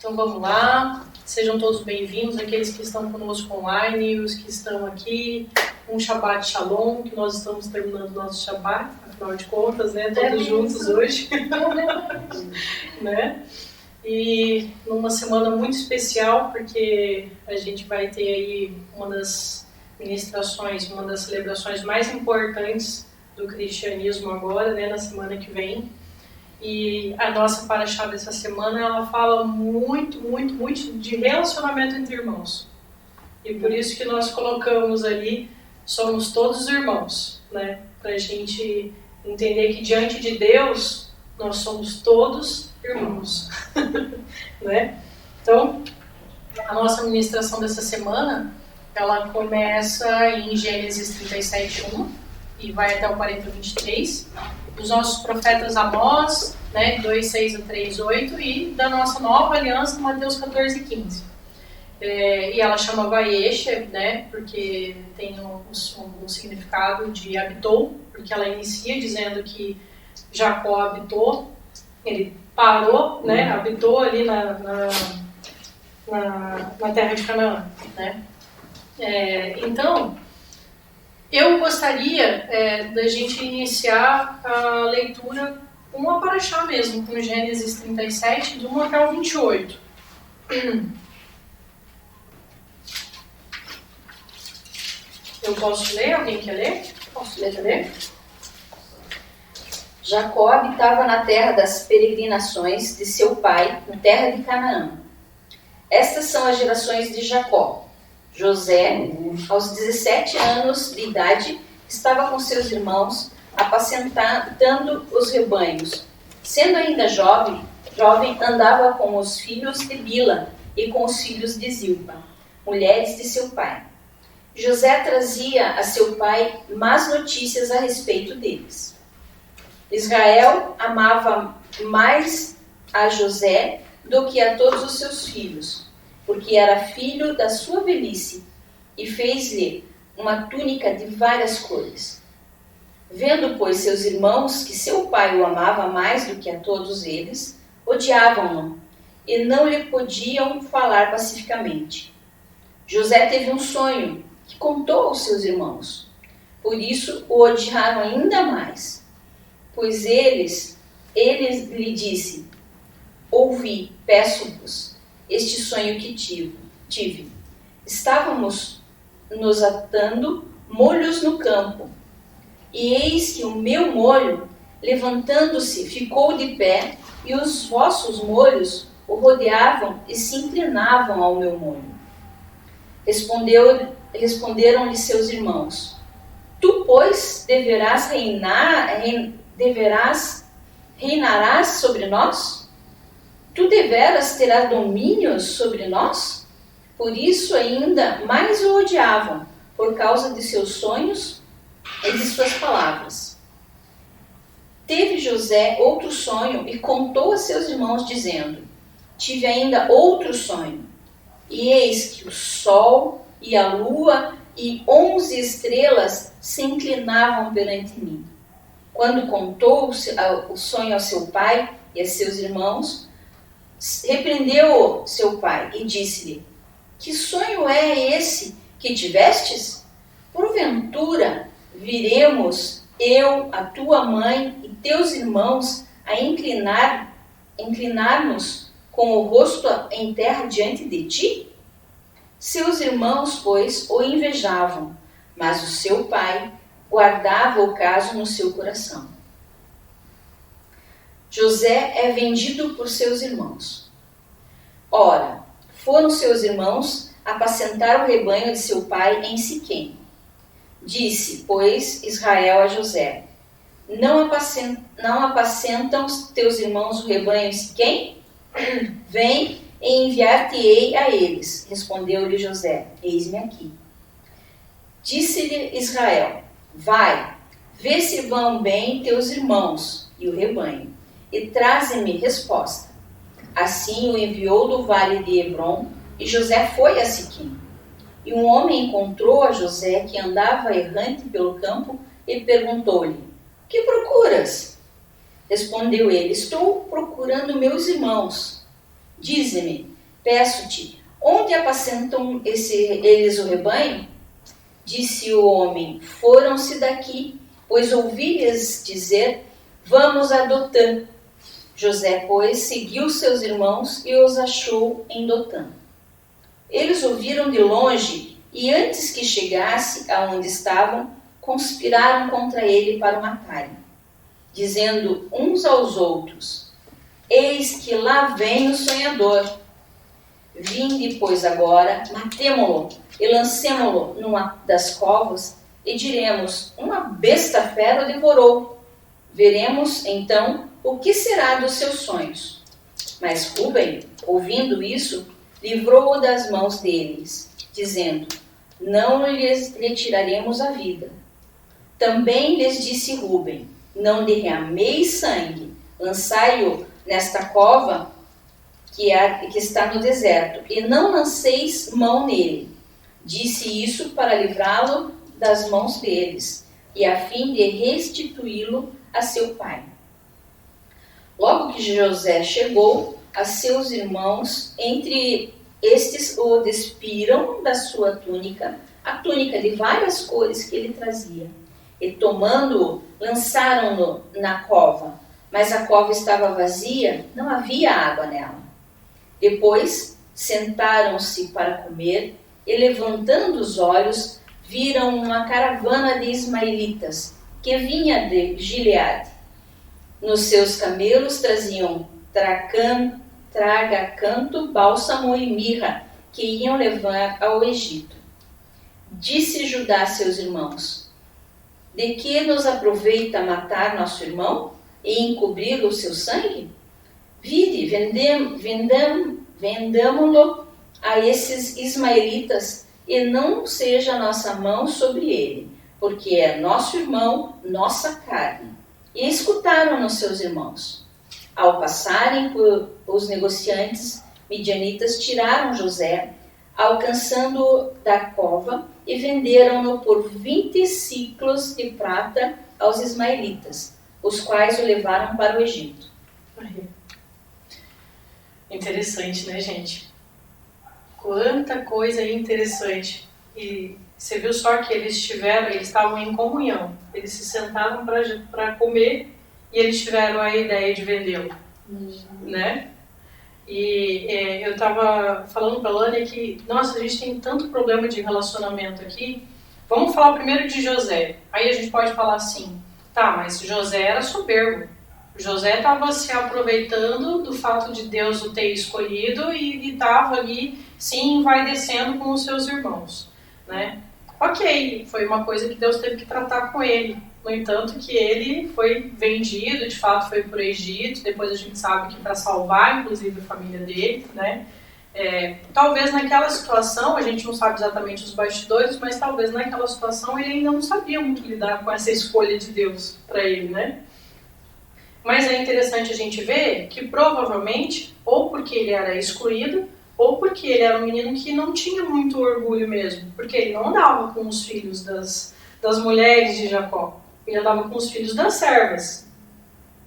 Então vamos lá, sejam todos bem-vindos, aqueles que estão conosco online e os que estão aqui. Um Shabbat Shalom, que nós estamos terminando nosso Shabbat, afinal de contas, né? Todos juntos hoje. Né? E numa semana muito especial, porque a gente vai ter aí uma das ministrações, uma das celebrações mais importantes do cristianismo agora, né? Na semana que vem. E a nossa paraxá dessa semana, ela fala muito de relacionamento entre irmãos. E por isso que nós colocamos ali, somos todos irmãos, né? Para a gente entender que diante de Deus, nós somos todos irmãos. Né? Então, a nossa ministração dessa semana, ela começa em Gênesis 37:1 e vai até o 40:23. Dos nossos profetas Amós, né, 2:6 a 3:8, e da nossa nova aliança, Mateus 14:15. E ela chama Vayeshe, né, porque tem um significado de habitou, porque ela inicia dizendo que Jacó habitou, ele parou, né, habitou ali na terra de Canaã, né. Então, eu gostaria da gente iniciar a leitura com uma paraxá mesmo, com Gênesis 37, do 1 até o 28. Eu posso ler? Alguém quer ler? Posso ler? Jacó habitava na terra das peregrinações de seu pai, na terra de Canaã. Estas são as gerações de Jacó. José, aos 17 anos de idade, estava com seus irmãos apacentando os rebanhos. Sendo ainda jovem, andava com os filhos de Bila e com os filhos de Zilpa, mulheres de seu pai. José trazia a seu pai más notícias a respeito deles. Israel amava mais a José do que a todos os seus filhos, porque era filho da sua velhice, e fez-lhe uma túnica de várias cores. Vendo, pois, seus irmãos que seu pai o amava mais do que a todos eles, odiavam-no, e não lhe podiam falar pacificamente. José teve um sonho, que contou aos seus irmãos. Por isso o odiaram ainda mais. Pois eles lhe disse: ouvi, peço-vos, este sonho que tive. Estávamos nos atando molhos no campo, e eis que o meu molho, levantando-se, ficou de pé, e os vossos molhos o rodeavam e se inclinavam ao meu molho. Responderam-lhe seus irmãos: tu, pois, reinarás sobre nós? Tu deveras terás domínio sobre nós? Por isso ainda mais o odiavam, por causa de seus sonhos e de suas palavras. Teve José outro sonho e contou a seus irmãos, dizendo: tive ainda outro sonho, e eis que o sol e a lua e 11 estrelas se inclinavam perante mim. Quando contou o sonho ao seu pai e a seus irmãos, repreendeu seu pai e disse-lhe: que sonho é esse que tivestes? Porventura viremos eu, a tua mãe e teus irmãos a inclinar-nos com o rosto em terra diante de ti? Seus irmãos, pois, o invejavam, mas o seu pai guardava o caso no seu coração. José é vendido por seus irmãos. Ora, foram seus irmãos apacentar o rebanho de seu pai em Siquém. Disse, pois, Israel a José: não apacentam teus irmãos o rebanho em Siquém? Vem e enviar-te-ei a eles. Respondeu-lhe José: eis-me aqui. Disse-lhe Israel: vai, vê se vão bem teus irmãos e o rebanho, e traze-me resposta. Assim o enviou do vale de Hebrom, e José foi a Siquém. E um homem encontrou a José, que andava errante pelo campo, e perguntou-lhe: que procuras? Respondeu ele: estou procurando meus irmãos. Dize-me, Peço-te, onde apacentam eles o rebanho? Disse o homem, foram-se daqui, pois ouvi-lhes dizer, vamos a Dotã. José, pois, seguiu seus irmãos e os achou em Dotã. Eles o viram de longe e antes que chegasse aonde estavam, conspiraram contra ele para o matarem, dizendo uns aos outros, eis que lá vem o sonhador. Vinde, pois, agora, matemo-lo e lancemo-lo numa das covas e diremos, uma besta fera o devorou. Veremos, então, o que será dos seus sonhos. Mas Rúben, ouvindo isso, livrou-o das mãos deles, dizendo, não lhes retiraremos a vida. Também lhes disse Rúben, não derrameis sangue, lançai-o nesta cova que está no deserto, e não lanceis mão nele. Disse isso para livrá-lo das mãos deles, e a fim de restituí-lo a seu pai. Logo que José chegou, a seus irmãos, entre estes o despiram da sua túnica, a túnica de várias cores que ele trazia, e tomando-o, lançaram-no na cova, mas a cova estava vazia, não havia água nela. Depois sentaram-se para comer e, levantando os olhos, viram uma caravana de ismaelitas que vinha de Gileade. Nos seus camelos traziam traga-canto, bálsamo e mirra, que iam levar ao Egito. Disse Judá a seus irmãos, de que nos aproveita matar nosso irmão e encobrir o seu sangue? Vide, vendamo-lo a esses ismaelitas, e não seja a nossa mão sobre ele, porque é nosso irmão, nossa carne. E escutaram-nos seus irmãos. Ao passarem por os negociantes midianitas, tiraram José, alcançando-o da cova, e venderam-no por 20 ciclos de prata aos ismaelitas, os quais o levaram para o Egito. Interessante, né, gente? Quanta coisa interessante. E você viu só que eles estavam em comunhão. Eles se sentaram para comer e eles tiveram a ideia de vendê-lo, né? E eu estava falando para a Lânia que, nossa, a gente tem tanto problema de relacionamento aqui. Vamos falar primeiro de José. Aí a gente pode falar assim, tá, mas José era soberbo. José estava se aproveitando do fato de Deus o ter escolhido e estava ali se envaidecendo com os seus irmãos, né? Ok, foi uma coisa que Deus teve que tratar com ele. No entanto, que ele foi vendido, de fato foi para o Egito, depois a gente sabe que para salvar, inclusive, a família dele, né? Talvez naquela situação, a gente não sabe exatamente os bastidores, mas talvez naquela situação ele ainda não sabia muito lidar com essa escolha de Deus para ele, né? Mas é interessante a gente ver que provavelmente, ou porque ele era excluído, ou porque ele era um menino que não tinha muito orgulho mesmo, porque ele não andava com os filhos das mulheres de Jacó, ele andava com os filhos das servas,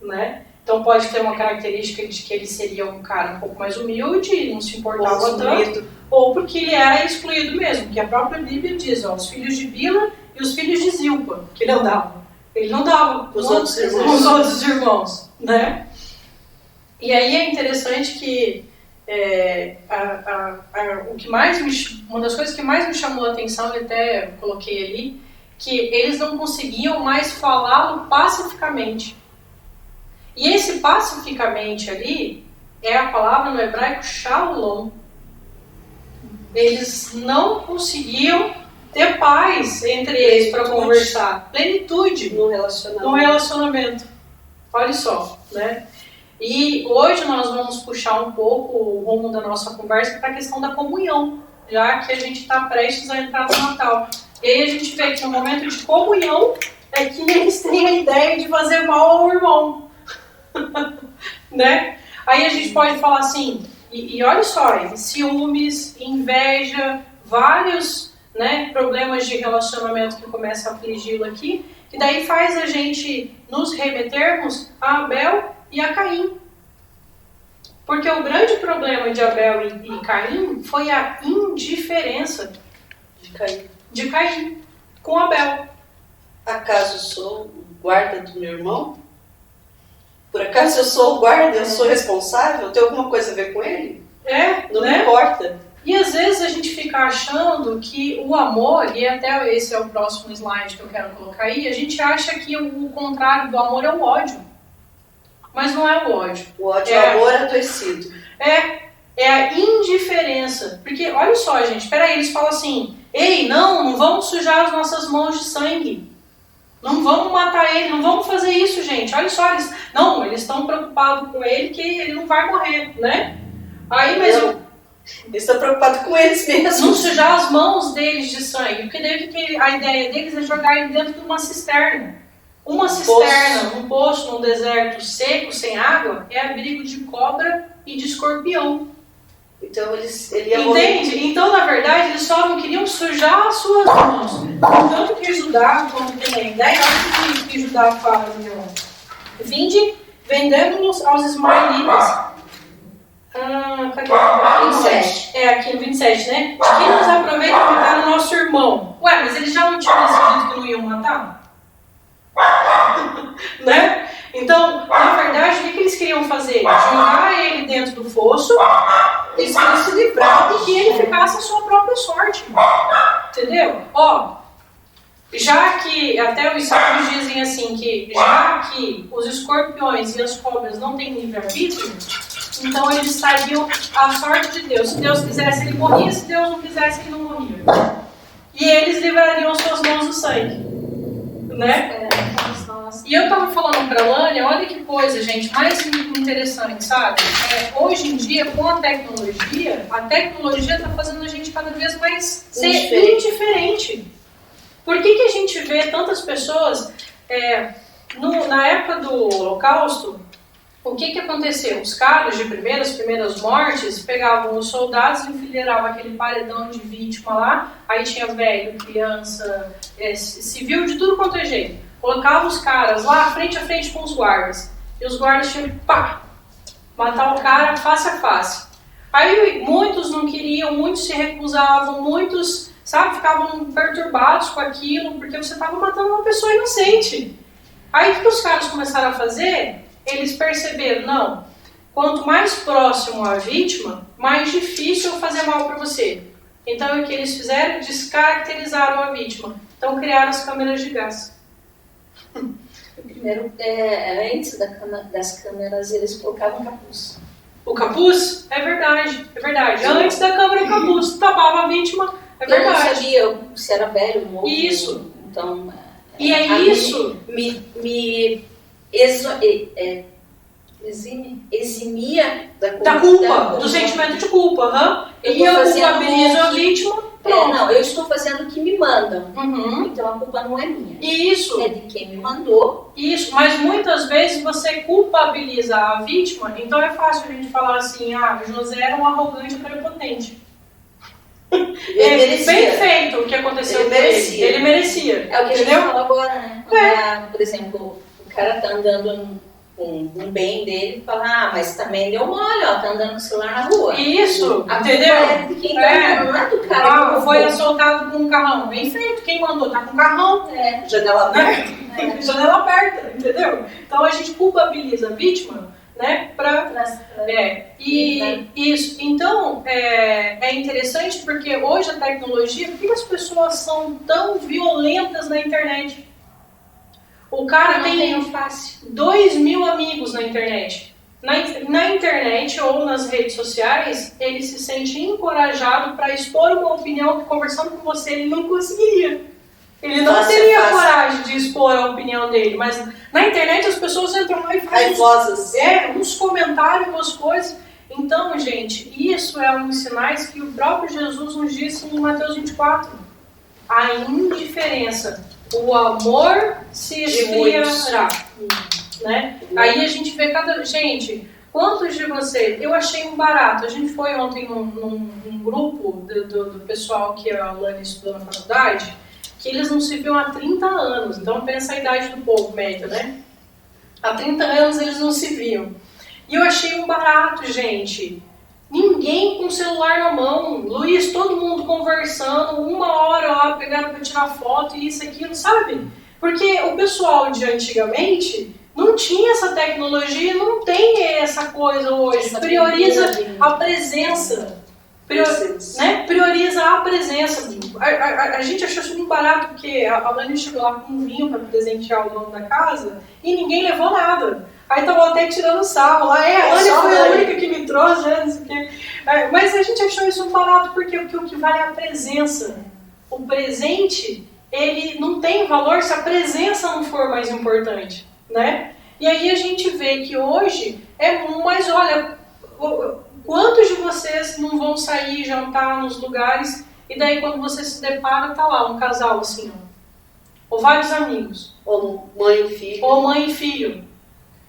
né? Então pode ter uma característica de que ele seria um cara um pouco mais humilde, não se importava tanto, ou porque ele era excluído mesmo, que a própria Bíblia diz, ó, os filhos de Bila e os filhos de Zilpa, que ele andava. Ele não dava com os outros irmãos, né? E aí é interessante que uma das coisas que mais me chamou a atenção, e até coloquei ali, que eles não conseguiam mais falá-lo pacificamente. E esse pacificamente ali é a palavra no hebraico shalom. Eles não conseguiam ter paz entre eles para conversar. Plenitude no relacionamento. Olha só, né? E hoje nós vamos puxar um pouco o rumo da nossa conversa para a questão da comunhão, já que a gente está prestes a entrar no Natal. E aí a gente vê que no momento de comunhão é que eles têm a ideia de fazer mal ao irmão. Né? Aí a gente pode falar assim, e olha só, ciúmes, inveja, vários, né, problemas de relacionamento que começam a afligi-lo aqui, que daí faz a gente nos remetermos a Abel e a Caim. Porque o grande problema de Abel e Caim foi a indiferença de Caim com Abel. Acaso eu sou o guarda do meu irmão? Por acaso eu sou o guarda, eu sou responsável? Tem alguma coisa a ver com ele? Não me importa. E às vezes a gente fica achando que o amor, e até esse é o próximo slide que eu quero colocar aí, a gente acha que o contrário do amor é o ódio. Mas não é o ódio. O ódio é o amor adoecido. É a indiferença. Porque, olha só, gente, peraí, eles falam assim, ei, não vamos sujar as nossas mãos de sangue. Não vamos matar ele, não vamos fazer isso, gente. Olha só, eles estão preocupados com ele que ele não vai morrer, né? Aí, mas eles estão preocupados com eles mesmos. Não sujar as mãos deles de sangue. Porque daí a ideia deles é jogar ele dentro de uma cisterna. Uma cisterna, um poço, num deserto seco, sem água, é abrigo de cobra e de escorpião. Então Entende? Então, na verdade, eles só não queriam sujar as suas mãos. Tanto que Judá, quando tem a ideia, olha o que Judá fala, meu. Vinde, vendemos-nos aos ismaelitas. Cadê? 27. Aqui no 27, né? De que nos aproveita para matar o nosso irmão. Ué, mas eles já não tinham decidido que não iam matar? Né? Então, na verdade, o que eles queriam fazer? Jogar ele dentro do fosso, eles queriam se livrar e que ele ficasse a sua própria sorte. Entendeu? Já que, até os sábios dizem assim, que já que os escorpiões e as cobras não têm livre-arbítrio, então eles sabiam a sorte de Deus. Se Deus quisesse, ele morria. Se Deus não quisesse, ele não morria. E eles livrariam suas mãos do sangue. Né? E eu tava falando pra Lânia, olha que coisa, gente, mais interessante, sabe? Hoje em dia, com a tecnologia tá fazendo a gente cada vez mais ser indiferente. Por que a gente vê tantas pessoas, na época do Holocausto, o que aconteceu? Os caras de as primeiras mortes, pegavam os soldados, enfileiravam aquele paredão de vítima lá, aí tinha velho, criança, civil, de tudo quanto é jeito. Colocavam os caras lá, frente a frente com os guardas. E os guardas tinham que, matar o cara face a face. Aí muitos não queriam, muitos se recusavam, muitos, ficavam perturbados com aquilo, porque você estava matando uma pessoa inocente. Aí o que os caras começaram a fazer? Eles perceberam, não, quanto mais próximo a vítima, mais difícil fazer mal para você. Então o que eles fizeram? Descaracterizaram a vítima. Então criaram as câmeras de gás. Primeiro, antes das câmeras, eles colocavam capuz. O capuz? É verdade. Antes da câmera, capuz. Tapava a vítima, é verdade. Eu não sabia se era velho ou novo. Isso. Então, e é isso. Me eximia da culpa, do sentimento de culpa. E eu culpabilizo a vítima. Eu estou fazendo o que me mandam. Então a culpa não é minha. Isso. É de quem me mandou. Isso, mas muitas vezes você culpabiliza a vítima, então é fácil a gente falar assim, José era um arrogante e prepotente. Bem feito o que aconteceu com ele. Ele merecia. É o que a gente falou agora, né? Por exemplo, o cara tá andando com um bem dele e fala, mas também deu mole, tá andando com o celular na rua. Isso, a entendeu? É de quem tá, não é do cara. Foi assaltado com um carrão. Bem feito, quem mandou? Tá com um carrão. Janela aberta. Janela aberta, entendeu? Então a gente culpabiliza a vítima, né? Isso. Então é interessante porque hoje a tecnologia, por que as pessoas são tão violentas na internet? O cara tem 2.000 amigos na internet. Na internet ou nas redes sociais, ele se sente encorajado para expor uma opinião que, conversando com você, ele não conseguiria. Ele não teria coragem de expor a opinião dele. Mas na internet as pessoas entram lá e fazem uns comentários, umas coisas. Então, gente, isso é um dos sinais que o próprio Jesus nos disse em Mateus 24. A indiferença. O amor se esfriará, né? Aí a gente vê Gente, quantos de vocês... Eu achei um barato. A gente foi ontem num grupo do pessoal que a Lani estudou na faculdade, que eles não se viam há 30 anos. Então pensa a idade do povo médio, né? Há 30 anos eles não se viam. E eu achei um barato, gente. Ninguém com o celular na mão. Luiz, todo mundo conversando, 1 hora lá, pegando para tirar foto e isso, aquilo, sabe? Porque o pessoal de antigamente não tinha essa tecnologia, não tem essa coisa hoje. Prioriza a presença. Prioriza a presença. A gente achou isso muito barato, porque a Lani chegou lá com um vinho para presentear o dono da casa e ninguém levou nada. Aí estavam até tirando sarro lá, a Lani foi a única que me trouxe, não sei o quê. Mas a gente achou isso barato porque o que vale é a presença. O presente, ele não tem valor se a presença não for mais importante, né? E aí a gente vê que hoje mas olha, quantos de vocês não vão sair jantar nos lugares e daí quando você se depara, tá lá um casal assim, ó, ou vários amigos. Ou mãe e filho. Ou mãe e filho.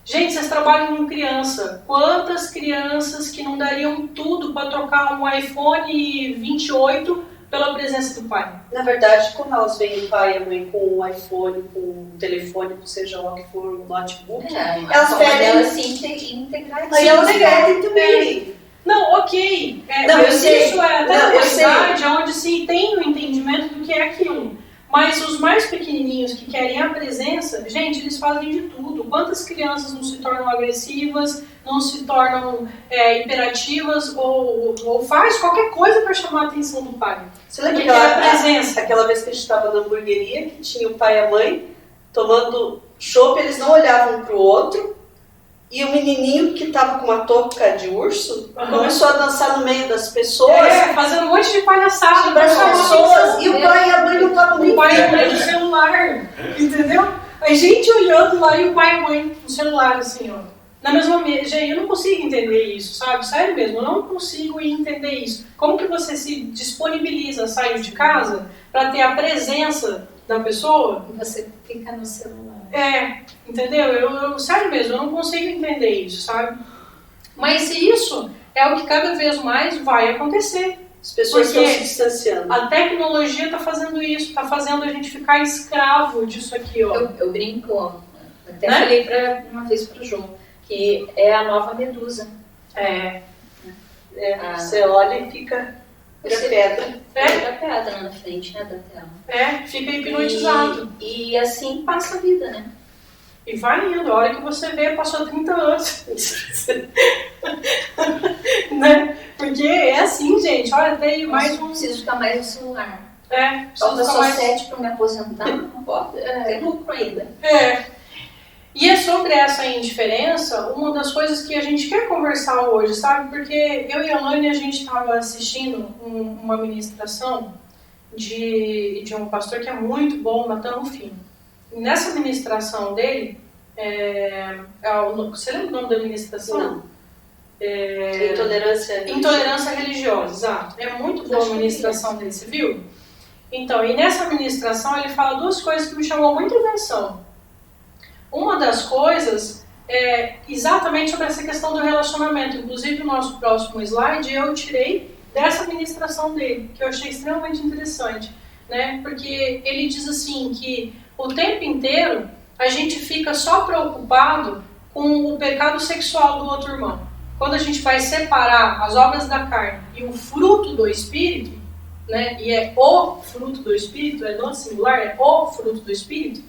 Gente, vocês trabalham com criança. Quantas crianças que não dariam tudo para trocar um iPhone 28 pela presença do pai? Na verdade, como elas veem o pai e a mãe com um iPhone, com um telefone, seja lá o que for, um notebook, elas pedem se integrar. Aí elas pedem também. Não, ok. Isso é até uma idade onde se tem o entendimento do que é aquilo. Mas os mais pequenininhos que querem a presença, gente, eles fazem de tudo. Quantas crianças não se tornam agressivas, não se tornam imperativas ou faz qualquer coisa para chamar a atenção do pai? Você lembra aquela vez que a gente estava na hamburgueria, que tinha o pai e a mãe tomando chopp, eles não olhavam um para o outro, e o menininho que estava com uma touca de urso começou a dançar no meio das pessoas. Fazendo um monte de palhaçada para as pessoas. E o pai e a mãe não estavam nem o pai e a mãe no celular, entendeu? A gente olhando lá e o pai e a mãe no celular, assim, ó. Na mesma mesa. Gente, eu não consigo entender isso, sabe? Sério mesmo, eu não consigo entender isso. Como que você se disponibiliza a sair de casa para ter a presença da pessoa? E você fica no celular. Entendeu? Eu sério mesmo, eu não consigo entender isso, sabe? Mas isso é o que cada vez mais vai acontecer. As pessoas estão se distanciando. A tecnologia está fazendo isso, está fazendo a gente ficar escravo disso aqui, ó. Eu brinco, até falei uma vez para o João, que é a nova medusa. Você olha e fica pedra. Vira pedra na frente, né, da tela. Fica hipnotizado. E assim passa a vida, né? E vai indo, a hora que você vê, passou 30 anos. Né? Porque é assim, gente, olha, tem mais um... Preciso ficar mais no celular. Falta só 7 para me aposentar, não pode, tem lucro ainda. E é sobre essa indiferença uma das coisas que a gente quer conversar hoje, sabe? Porque eu e a Lani, a gente estava assistindo uma ministração de um pastor que é muito bom, Natan Rufino. E nessa ministração dele, você lembra o nome da ministração? Não. Intolerância religiosa, exato. É muito boa a ministração dele, você viu? Então, e nessa ministração ele fala 2 coisas que me chamou muita atenção. Uma das coisas é exatamente sobre essa questão do relacionamento. Inclusive, o nosso próximo slide eu tirei dessa ministração dele, que eu achei extremamente interessante, né? Porque ele diz assim que o tempo inteiro a gente fica só preocupado com o pecado sexual do outro irmão. Quando a gente vai separar as obras da carne e o fruto do Espírito, né? E é o fruto do Espírito, não singular, é o fruto do Espírito,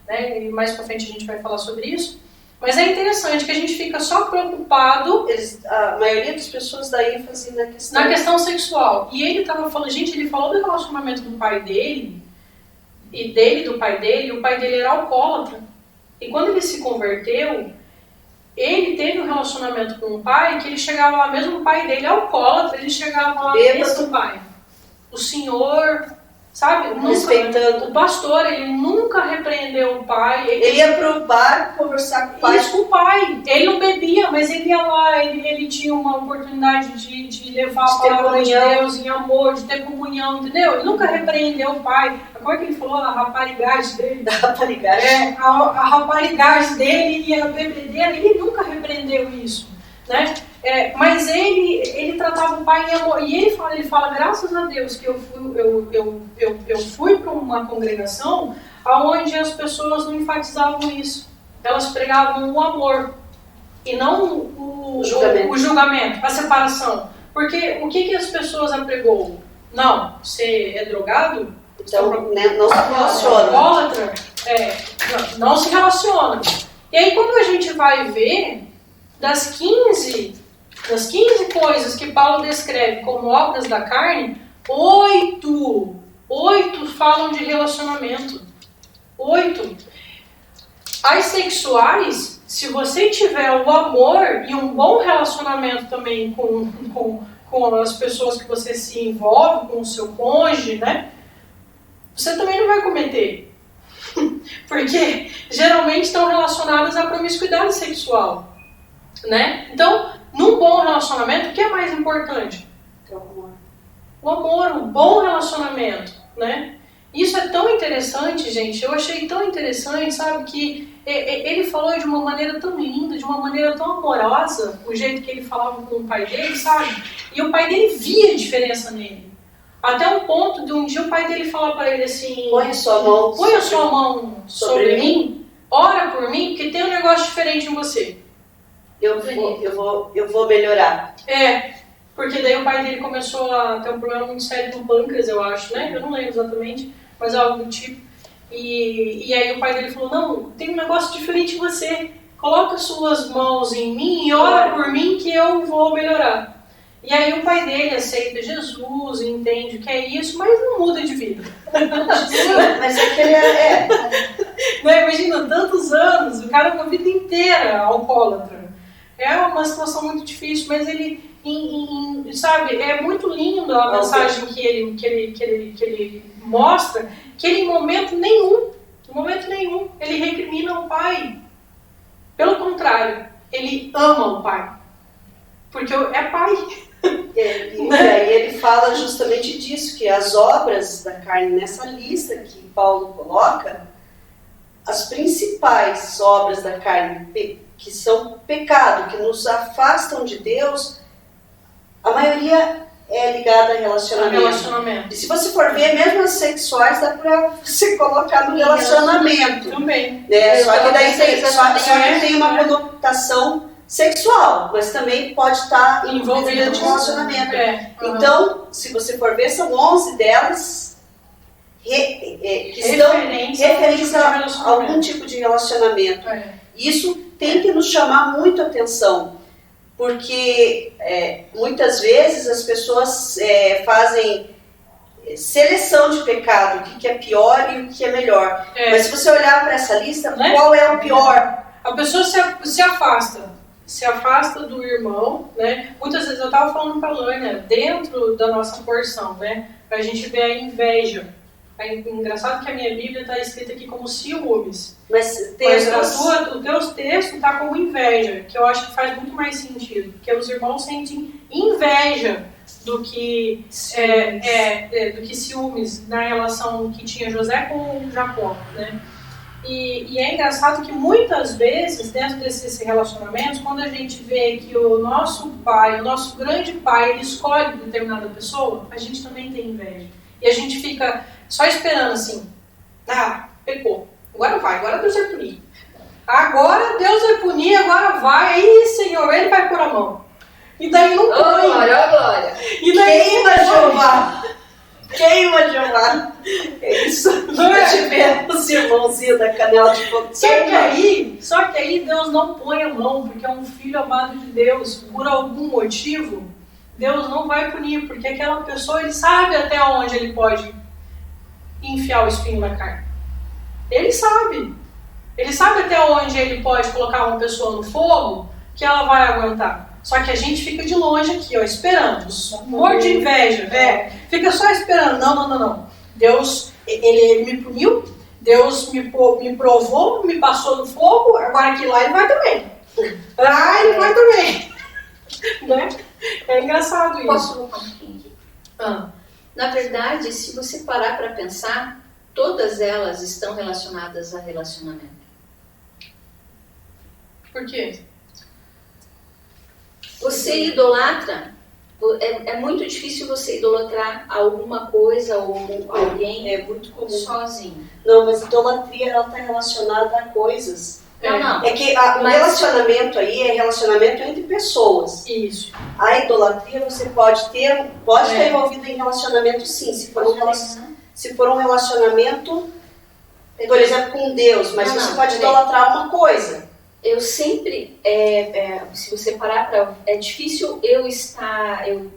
né? E mais pra frente a gente vai falar sobre isso. Mas é interessante que a gente fica só preocupado... A maioria das pessoas dá ênfase na questão sexual. E ele estava falando... Gente, ele falou do relacionamento do pai dele, e do pai dele, e o pai dele era alcoólatra. E quando ele se converteu, ele teve um relacionamento com o pai, que ele chegava lá mesmo, o pai dele alcoólatra, ele chegava lá mesmo, o pai. O senhor... Sabe? Respeitando. O pastor, ele nunca repreendeu o pai. Ele ia pro bar conversar com o pai. Isso com o pai. Ele não bebia, mas ele ia lá, ele tinha uma oportunidade de levar a palavra de Deus em amor, de ter comunhão, entendeu? Ele nunca repreendeu o pai. Como é que ele falou? A raparigagem dele. Da raparigagem. A raparigagem dele e a bebedeira, ele nunca repreendeu isso, né? Mas ele tratava o pai em amor. E ele fala, graças a Deus que eu fui para uma congregação onde as pessoas não enfatizavam isso. Elas pregavam o amor. e não O julgamento. o julgamento, a separação. Porque o que as pessoas apregou? Não, você é drogado? Então, né, não se relaciona. Alcoólatra? Não se relaciona. E aí, quando a gente vai ver, das 15 coisas que Paulo descreve como obras da carne, 8 falam de relacionamento. 8. As sexuais, se você tiver o amor e um bom relacionamento também com as pessoas que você se envolve, com o seu cônjuge, né? Você também não vai cometer. Porque geralmente estão relacionadas à promiscuidade sexual, né? Então, num bom relacionamento, o que é mais importante? O amor, um bom relacionamento, né? Isso é tão interessante, gente. Eu achei tão interessante, sabe? Que ele falou de uma maneira tão linda, de uma maneira tão amorosa, o jeito que ele falava com o pai dele, sabe? E o pai dele via a diferença nele. Até um ponto de um dia o pai dele falar para ele assim: põe a sua mão sobre mim, ora por mim, porque tem um negócio diferente em você. Eu vou melhorar. Porque daí o pai dele começou a ter um problema muito sério no pâncreas, eu acho, né? Eu não lembro exatamente, mas algo do tipo. E aí o pai dele falou: não, tem um negócio diferente em você. Coloca suas mãos em mim e ora por mim que eu vou melhorar. E aí o pai dele aceita Jesus, entende o que é isso, mas não muda de vida. Mas é que ele Né? Imagina, tantos anos, o cara com a vida inteira alcoólatra. É uma situação muito difícil, mas ele, sabe, é muito lindo a mensagem que ele mostra, que ele em momento nenhum, ele recrimina o pai. Pelo contrário, ele ama o pai. Porque é pai. E aí ele fala justamente disso, que as obras da carne, nessa lista que Paulo coloca, as principais obras da carne, que são pecado, que nos afastam de Deus, a maioria é ligada a relacionamento. E se você for ver, mesmo as sexuais, dá pra você colocar no relacionamento. Também. Né? Só que daí tem uma conotação sexual, mas também pode estar envolvida de relacionamento. Então, se você for ver, são 11 delas que estão referentes a algum tipo de relacionamento. Isso tem que nos chamar muito a atenção, porque muitas vezes as pessoas fazem seleção de pecado, o que é pior e o que é melhor. Mas se você olhar para essa lista, qual é o pior? A pessoa se afasta do irmão, né? Muitas vezes eu estava falando para a Lânia, dentro da nossa porção, né? Para a gente ver a inveja. É engraçado que a minha Bíblia está escrita aqui como ciúmes. Mas o teu texto está como inveja, que eu acho que faz muito mais sentido. Porque os irmãos sentem inveja do que ciúmes na relação que tinha José com Jacó, né? E é engraçado que muitas vezes, dentro desses relacionamentos, quando a gente vê que o nosso pai, o nosso grande pai, ele escolhe determinada pessoa, a gente também tem inveja. E a gente fica só esperando assim: pecou, agora Deus vai punir. Agora Deus vai punir, agora vai, aí Senhor, ele vai pôr a mão. E daí não põe. Glória. E daí Queima Jeová. É isso. Nós tivemos os irmãozinhos da canela de fogo. Só que aí Deus não põe a mão, porque é um filho amado de Deus. Por algum motivo, Deus não vai punir, porque aquela pessoa, ele sabe até onde ele pode enfiar o espinho na carne. Ele sabe. Ele sabe até onde ele pode colocar uma pessoa no fogo que ela vai aguentar. Só que a gente fica de longe aqui, ó, esperando. Morro de inveja, fica só esperando. Não. Deus, ele me puniu, Deus me provou, me passou no fogo, agora aqui lá ele vai também. Lá ele vai também. Né? É engraçado isso. Posso voltar um pouquinho aqui? Na verdade, se você parar para pensar, todas elas estão relacionadas a relacionamento. Por quê? Você idolatra, é muito difícil você idolatrar alguma coisa ou alguém muito comum. sozinho. Não, mas idolatria ela está relacionada a coisas Não. É que o relacionamento aí é relacionamento entre pessoas. Isso. A idolatria você pode estar envolvido em relacionamento sim, se for um relacionamento, por exemplo, com Deus, mas você pode idolatrar uma coisa. Eu sempre, se você parar para... É difícil eu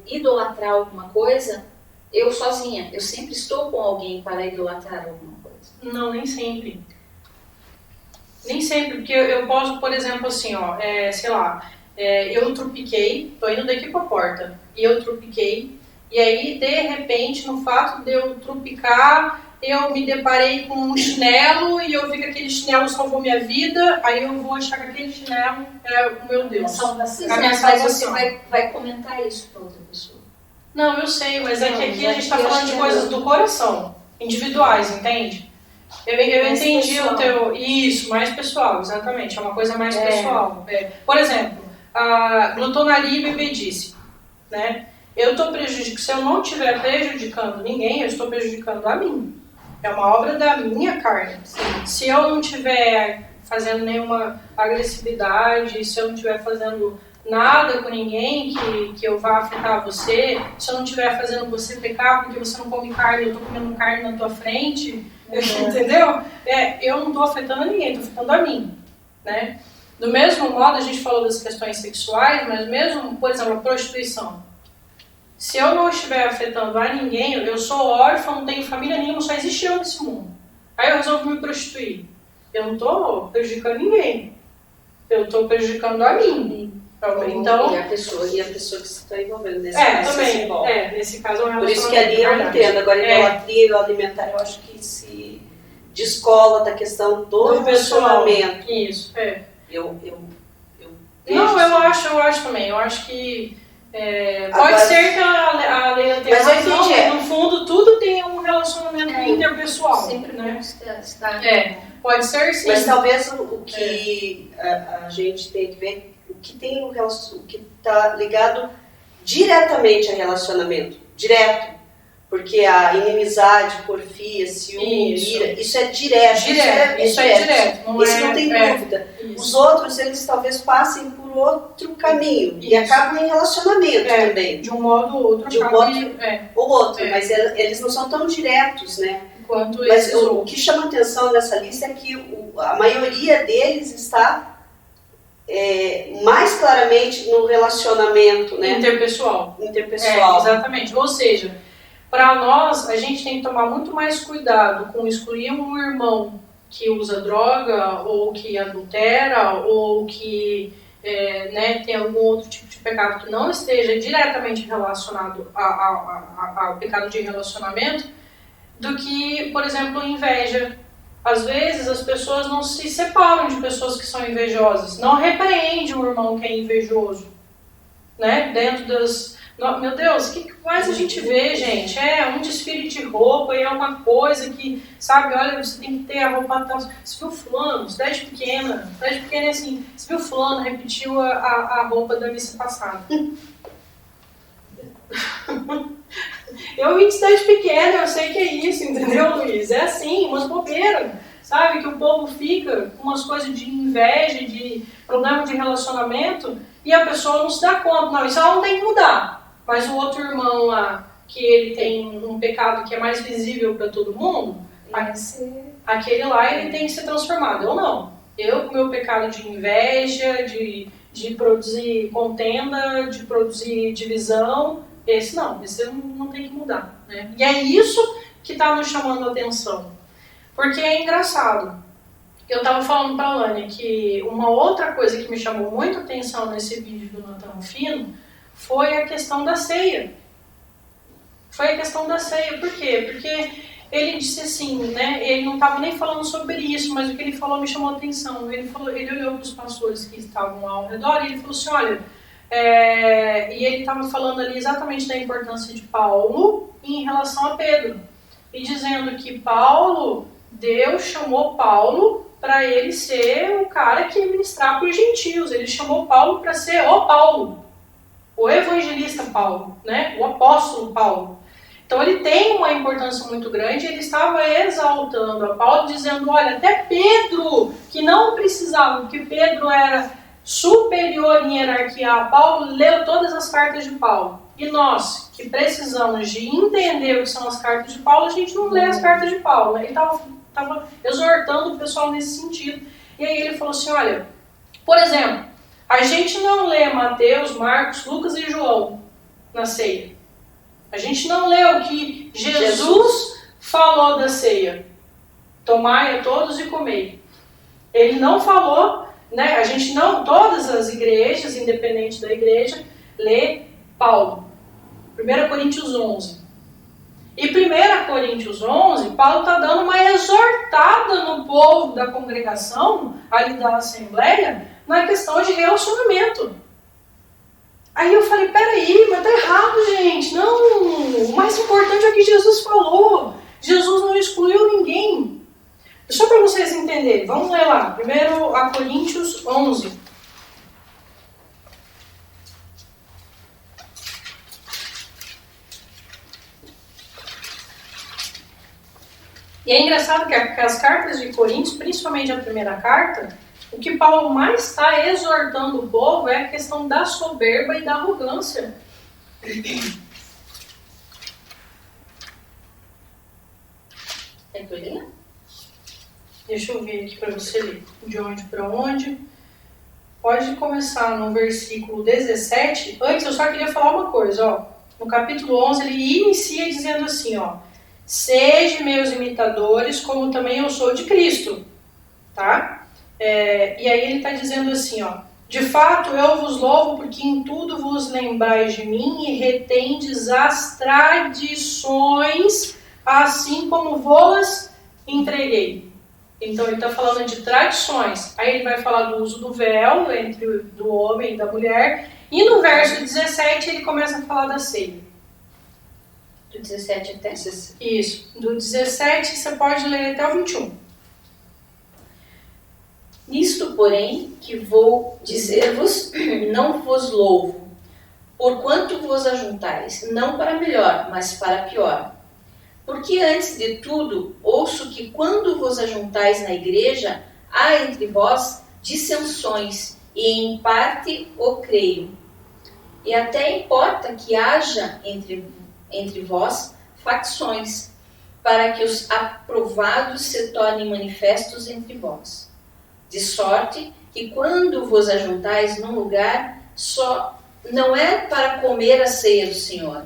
idolatrar alguma coisa, eu sozinha. Eu sempre estou com alguém para idolatrar alguma coisa. Não, nem sempre. Nem sempre, porque eu posso, por exemplo, assim, ó, sei lá, eu trupiquei, tô indo daqui pra porta, e eu trupiquei, e aí, de repente, no fato de eu trupicar, eu me deparei com um chinelo, e eu vi que aquele chinelo salvou minha vida, aí eu vou achar que aquele chinelo é o meu Deus. Salvação. A minha Mas salvação. você vai comentar isso para outra pessoa. Não, eu sei, mas é que aqui a gente tá falando de coisas do coração, individuais, entende? Eu entendi pessoal. o teu... Isso, mais pessoal, exatamente. É uma coisa mais pessoal. Por exemplo, a glutonaria e bebedice, né? Se eu não estiver prejudicando ninguém, eu estou prejudicando a mim. É uma obra da minha carne. Se eu não estiver fazendo nenhuma agressividade, se eu não estiver fazendo nada com ninguém que eu vá afetar você, se eu não estiver fazendo você pecar porque você não come carne, eu estou comendo carne na tua frente, entendeu? Eu não estou afetando ninguém, estou afetando a mim, né? Do mesmo modo, a gente falou das questões sexuais, mas mesmo, por exemplo, a prostituição. Se eu não estiver afetando a ninguém, eu sou órfão, não tenho família nenhuma, só existe eu nesse mundo. Aí eu resolvo me prostituir. Eu não estou prejudicando ninguém. Eu estou prejudicando a mim. Então, e a pessoa que se está envolvendo nesse caso. Também. Nesse caso é um relacionamento. Por isso que ali eu entendo. Agora, idolatria e o alimentar, eu acho que se descola da questão do relacionamento. Isso, Eu não, eu acho também. Eu acho que pode ser que a Leila tenha razão, no fundo tudo tem um relacionamento interpessoal. Sempre, né? Está... Pode ser sim. Mas talvez o que a gente tem que ver, o que está ligado diretamente a relacionamento, direto. Porque a inimizade, porfia, ciúme, ira, isso é direto. Isso é direto. Não tem dúvida. Isso. Os outros, eles talvez passem por outro caminho. E acabam em relacionamento também. De um modo ou outro. Ou outro. Mas eles não são tão diretos, né? Mas o que chama atenção nessa lista é que a maioria deles está mais claramente no relacionamento, né? Interpessoal. Exatamente. Ou seja, para nós, a gente tem que tomar muito mais cuidado com excluir um irmão que usa droga, ou que adultera, ou que tem algum outro tipo de pecado que não esteja diretamente relacionado ao pecado de relacionamento, do que, por exemplo, inveja. Às vezes as pessoas não se separam de pessoas que são invejosas, não repreende um irmão que é invejoso, né? Dentro das... Meu Deus, o que mais a gente vê, gente? Um desfile de roupa e é uma coisa que, sabe, olha, você tem que ter a roupa tal. Você viu fulano, cidade pequena é assim, você viu fulano, repetiu a roupa da missa passada. Eu vim de cidade pequena, eu sei que é isso, entendeu, Luiz? É assim, umas bobeiras, sabe? Que o povo fica com umas coisas de inveja, de problema de relacionamento, e a pessoa não se dá conta. Não, isso ela não tem que mudar. Mas o outro irmão lá, que ele tem um pecado que é mais visível para todo mundo, aquele lá ele tem que ser transformado. Eu não. Eu com meu pecado de inveja, de produzir contenda, de produzir divisão, esse não tem que mudar, né? E é isso que está nos chamando a atenção. Porque é engraçado. Eu estava falando para a Lânia que uma outra coisa que me chamou muito a atenção nesse vídeo do Natan Rufino foi a questão da ceia. Por quê? Porque ele disse assim, né? Ele não estava nem falando sobre isso, mas o que ele falou me chamou a atenção. Ele olhou para os pastores que estavam ao redor e ele falou assim, olha... e ele estava falando ali exatamente da importância de Paulo em relação a Pedro. E dizendo que Deus chamou Paulo para ele ser o cara que ia ministrar para os gentios. Ele chamou Paulo para ser o Paulo, o evangelista Paulo, né? O apóstolo Paulo. Então ele tem uma importância muito grande, ele estava exaltando a Paulo, dizendo, olha, até Pedro, que não precisava, porque Pedro era superior em hierarquia a Paulo, leu todas as cartas de Paulo. E nós, que precisamos de entender o que são as cartas de Paulo, a gente não lê as cartas de Paulo. Ele estava exortando o pessoal nesse sentido. E aí ele falou assim, olha, por exemplo, a gente não lê Mateus, Marcos, Lucas e João na ceia. A gente não lê o que Jesus falou da ceia. Tomai a todos e comei. Ele não falou, né? A gente não, todas as igrejas, independente da igreja, lê Paulo. 1 Coríntios 11. E 1 Coríntios 11, Paulo está dando uma exortada no povo da congregação, ali da Assembleia, na questão de relacionamento. Aí eu falei, peraí, mas tá errado, gente. Não, o mais importante é o que Jesus falou. Jesus não excluiu ninguém. Só para vocês entenderem, vamos ler lá. 1 Coríntios 11. E é engraçado que as cartas de Coríntios, principalmente a primeira carta, o que Paulo mais está exortando o povo é a questão da soberba e da arrogância. Quer que eu leia? Deixa eu ver aqui para você ler. De onde para onde? Pode começar no versículo 17. Antes eu só queria falar uma coisa. Ó. No capítulo 11 ele inicia dizendo assim, ó, sede meus imitadores, como também eu sou de Cristo. Tá? E aí ele está dizendo assim, ó, de fato eu vos louvo porque em tudo vos lembrais de mim e retendes as tradições, assim como vos entreguei. Então ele está falando de tradições. Aí ele vai falar do uso do véu entre do homem e da mulher. E no verso 17 ele começa a falar da ceia. Do 17 até? Isso. Do 17 você pode ler até o 21. Nisto, porém, que vou dizer-vos, não vos louvo, porquanto vos ajuntais, não para melhor, mas para pior. Porque antes de tudo, ouço que quando vos ajuntais na igreja, há entre vós dissensões, e em parte o creio. E até importa que haja entre vós facções, para que os aprovados se tornem manifestos entre vós. De sorte que quando vos ajuntais num lugar, só não é para comer a ceia do Senhor.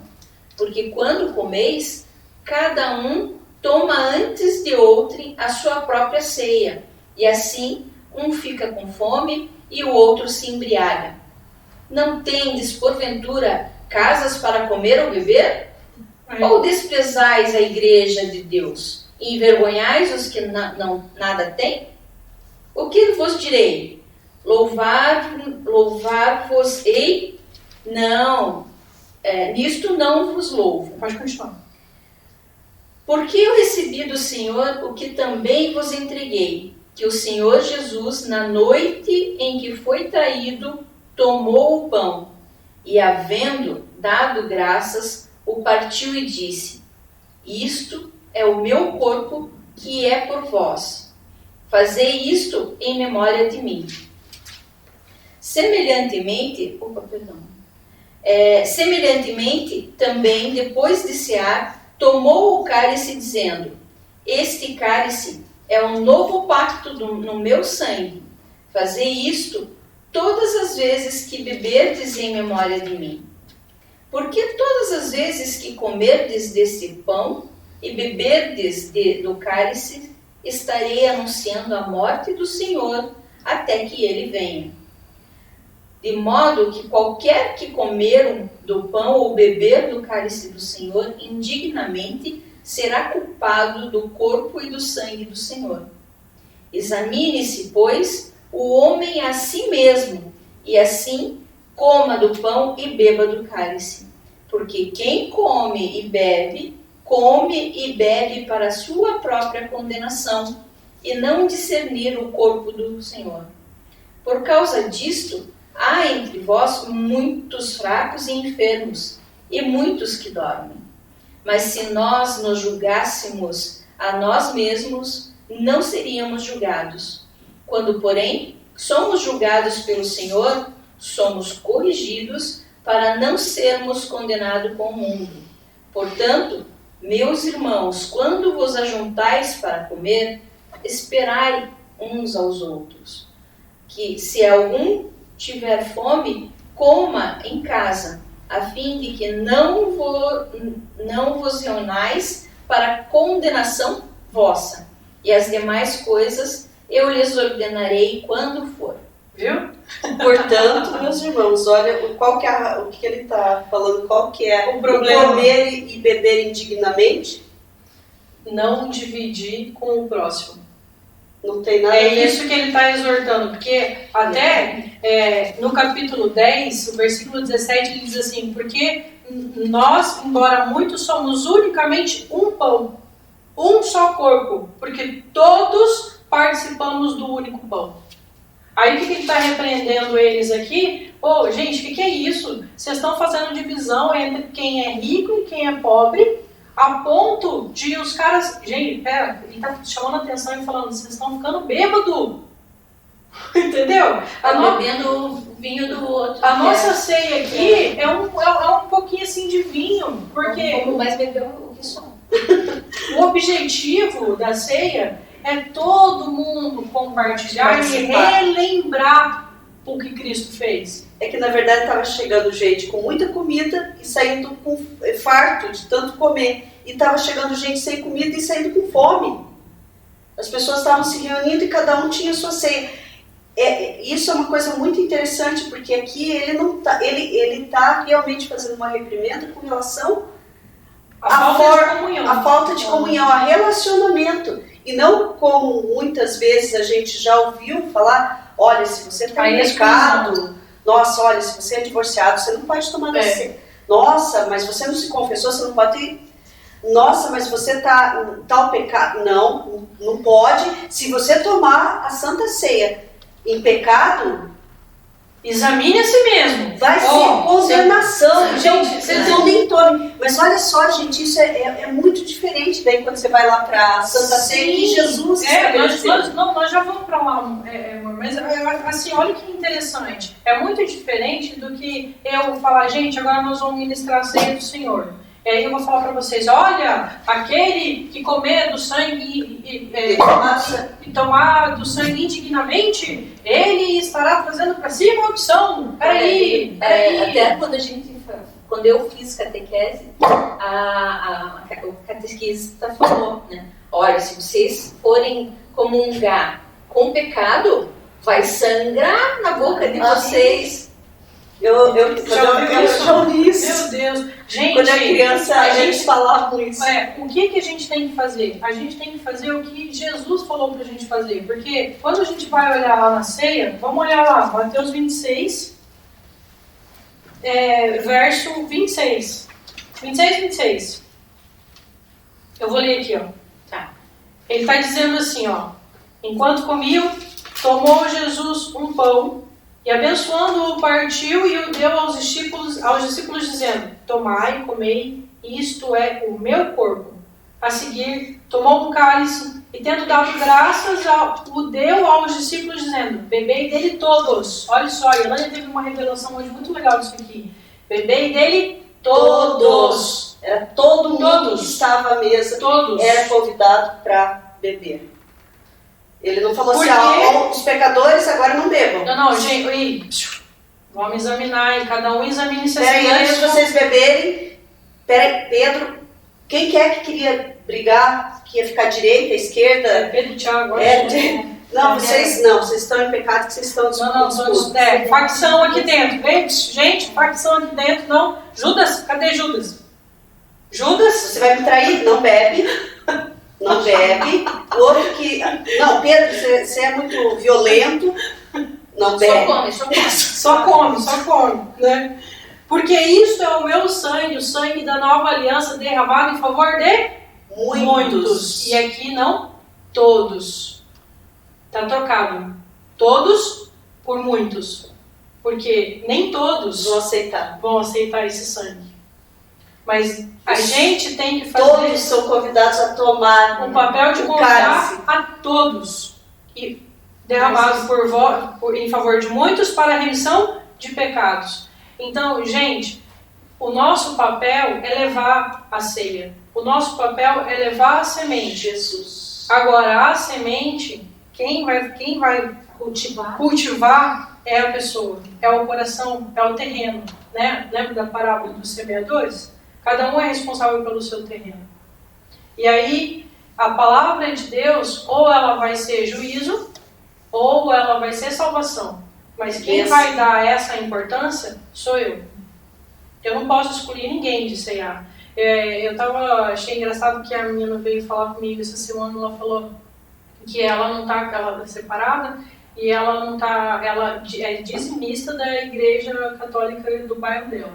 Porque quando comeis, cada um toma antes de outrem a sua própria ceia. E assim, um fica com fome e o outro se embriaga. Não tendes, porventura, casas para comer ou beber? Ou desprezais a igreja de Deus e envergonhais os que nada têm? O que vos direi? Louvar-vos-ei? Não, nisto não vos louvo. Pode continuar. Porque eu recebi do Senhor o que também vos entreguei, que o Senhor Jesus, na noite em que foi traído, tomou o pão e, havendo dado graças, o partiu e disse, isto é o meu corpo que é por vós. Fazei isto em memória de mim. Semelhantemente, também, depois de cear, tomou o cálice, dizendo, este cálice é um novo pacto no meu sangue. Fazei isto todas as vezes que beberdes em memória de mim. Porque todas as vezes que comerdes deste pão e beberdes do cálice, estarei anunciando a morte do Senhor até que ele venha. De modo que qualquer que comer do pão ou beber do cálice do Senhor indignamente será culpado do corpo e do sangue do Senhor. Examine-se, pois, o homem a si mesmo, e assim coma do pão e beba do cálice. Porque quem come e bebe para a sua própria condenação, e não discernir o corpo do Senhor. Por causa disto, há entre vós muitos fracos e enfermos, e muitos que dormem. Mas se nós nos julgássemos a nós mesmos, não seríamos julgados. Quando, porém, somos julgados pelo Senhor, somos corrigidos para não sermos condenados com o mundo. Portanto, meus irmãos, quando vos ajuntais para comer, esperai uns aos outros. Que se algum tiver fome, coma em casa, a fim de que não vos reunais para condenação vossa. E as demais coisas eu lhes ordenarei quando for. Viu? Portanto, meus irmãos, olha o que ele está falando, qual que é o problema. Comer e beber indignamente. Não dividir com o próximo. Não tem nada a É ver. isso que ele está exortando, porque até no capítulo 10, o versículo 17, ele diz assim, porque nós, embora muitos, somos unicamente um pão, um só corpo, porque todos participamos do único pão. Aí o que ele está repreendendo eles aqui? Ô, gente, o que é isso? Vocês estão fazendo divisão entre quem é rico e quem é pobre, a ponto de os caras... Gente, pera, ele está chamando a atenção e falando, vocês estão ficando bêbado. Entendeu? Bebendo o vinho do outro. A nossa ceia aqui é um pouquinho assim de vinho, porque Como mais beber o que só. o objetivo da ceia é todo mundo compartilhar e relembrar o que Cristo fez. É que na verdade estava chegando gente com muita comida e saindo com farto de tanto comer. E estava chegando gente sem comida e saindo com fome. As pessoas estavam se reunindo e cada um tinha sua ceia. Isso é uma coisa muito interessante, porque aqui ele não tá, ele está realmente fazendo uma reprimenda com relação A falta de comunhão, a relacionamento. E não como muitas vezes a gente já ouviu falar, olha, se você está em pecado, nossa, olha, se você é divorciado, você não pode tomar da ceia. Nossa, mas você não se confessou, você não pode ir. Nossa, mas você está em tal pecado. Não pode. Se você tomar a Santa Ceia em pecado, examine a si mesmo. vai ser condenação. Gente, vocês não nem tomem. Mas olha só, gente, isso é muito diferente daí quando você vai lá para a Santa Ceia e Jesus estabeleceu. Nós já vamos para lá, mas assim, olha que interessante. É muito diferente do que eu falar, gente, agora nós vamos ministrar a ceia do Senhor. E aí eu vou falar para vocês, olha, aquele que comer do sangue e tomar do sangue indignamente, ele estará trazendo para si maldição. Peraí. Até quando eu fiz catequese, o catequista falou, né? Olha, se vocês forem comungar com pecado, vai sangrar na boca de vocês. Eu já ouvi isso. Meu Deus. Gente, quando é criança, a gente falava isso. O que a gente tem que fazer? A gente tem que fazer o que Jesus falou pra gente fazer. Porque quando a gente vai olhar lá na ceia, vamos olhar lá, Mateus 26, verso 26. 26. Eu vou ler aqui, ó. Tá. Ele está dizendo assim, ó. Enquanto comiam, tomou Jesus um pão, e abençoando-o, partiu e o deu aos discípulos dizendo, tomai, comei, isto é o meu corpo. A seguir, tomou um cálice e, tendo dado graças, o deu aos discípulos dizendo, bebei dele todos. Olha só, a Elânia teve uma revelação hoje muito legal disso aqui. Bebei dele todos. Era todo mundo que estava à mesa, era convidado para beber. Ele não falou assim, os pecadores agora não bebam. Não, gente, vamos examinar, e cada um examine-se a si mesmo. Antes de mesmo. vocês beberem, Pedro, quem quer que queria brigar, que ia ficar à direita, à esquerda? Pedro e Tiago, vocês estão em pecado, que vocês estão disputando. Facção aqui dentro, gente, facção aqui dentro, não. Judas, cadê Judas? Judas? Você vai me trair? Não bebe. Não bebe. O outro que... Não, Pedro, você é muito violento. Não bebe. Só come, né? Porque isso é o meu sangue, o sangue da nova aliança derramado em favor de muitos. E aqui não todos. Tá trocado. Todos por muitos. Porque nem todos vão aceitar esse sangue. Mas a gente tem que fazer... Todos são convidados a tomar o papel de convidar a todos. E derramado em favor de muitos para a remissão de pecados. Então, gente, o nosso papel é levar a ceia. O nosso papel é levar a semente. Jesus. Agora, a semente, quem vai cultivar é a pessoa, é o coração, é o terreno. Né? Lembra da parábola dos semeadores? Cada um é responsável pelo seu terreno. E aí, a palavra de Deus, ou ela vai ser juízo, ou ela vai ser salvação. Mas quem vai dar essa importância sou eu. Eu não posso escolher ninguém de ceiar. Achei engraçado que a menina veio falar comigo essa semana, ela falou que ela é separada e ela não tá, ela é dizimista da igreja católica do bairro dela.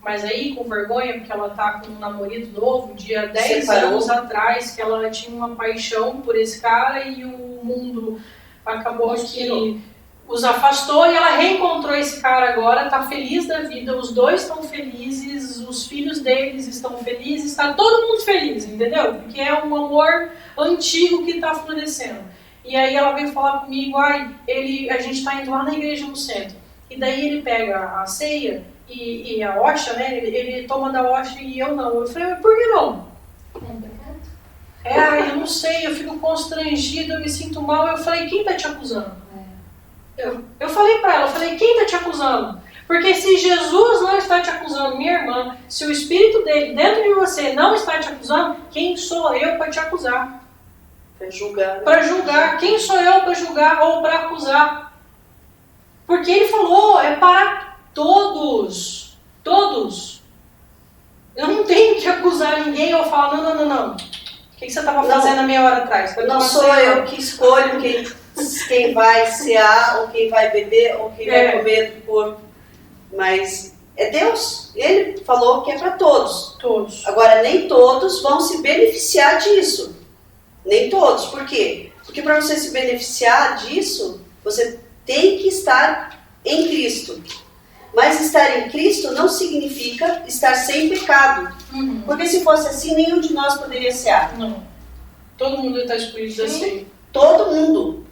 Mas aí, com vergonha, porque ela tá com um namorado novo, dia 10 anos atrás, que ela tinha uma paixão por esse cara e o mundo acabou que os afastou e ela reencontrou esse cara agora, tá feliz da vida, os dois estão felizes, os filhos deles estão felizes, está todo mundo feliz, entendeu? Porque é um amor antigo que está florescendo. E aí ela veio falar comigo, a gente tá indo lá na igreja no centro. E daí ele pega a ceia e a hóstia, né? Ele toma da hóstia e eu não. Eu falei, por que não? Eu não sei, eu fico constrangida, eu me sinto mal. Eu falei, quem tá te acusando? Eu falei pra ela, quem tá te acusando? Porque se Jesus não está te acusando, minha irmã, se o Espírito dele dentro de você não está te acusando, quem sou eu para te acusar? Para julgar. Para julgar. Quem sou eu para julgar ou para acusar? Porque ele falou, é para todos. Todos. Eu não tenho que acusar ninguém ou falar, não. O que você estava fazendo a meia hora atrás? Não sou eu que escolho quem vai cear, ou quem vai beber, ou quem vai comer do corpo. Mas é Deus. Ele falou que é para todos. Todos. Agora, nem todos vão se beneficiar disso. Nem todos. Por quê? Porque para você se beneficiar disso, você tem que estar em Cristo. Mas estar em Cristo não significa estar sem pecado. Uhum. Porque se fosse assim, nenhum de nós poderia cear. Não. Todo mundo está excluído assim. Todo mundo.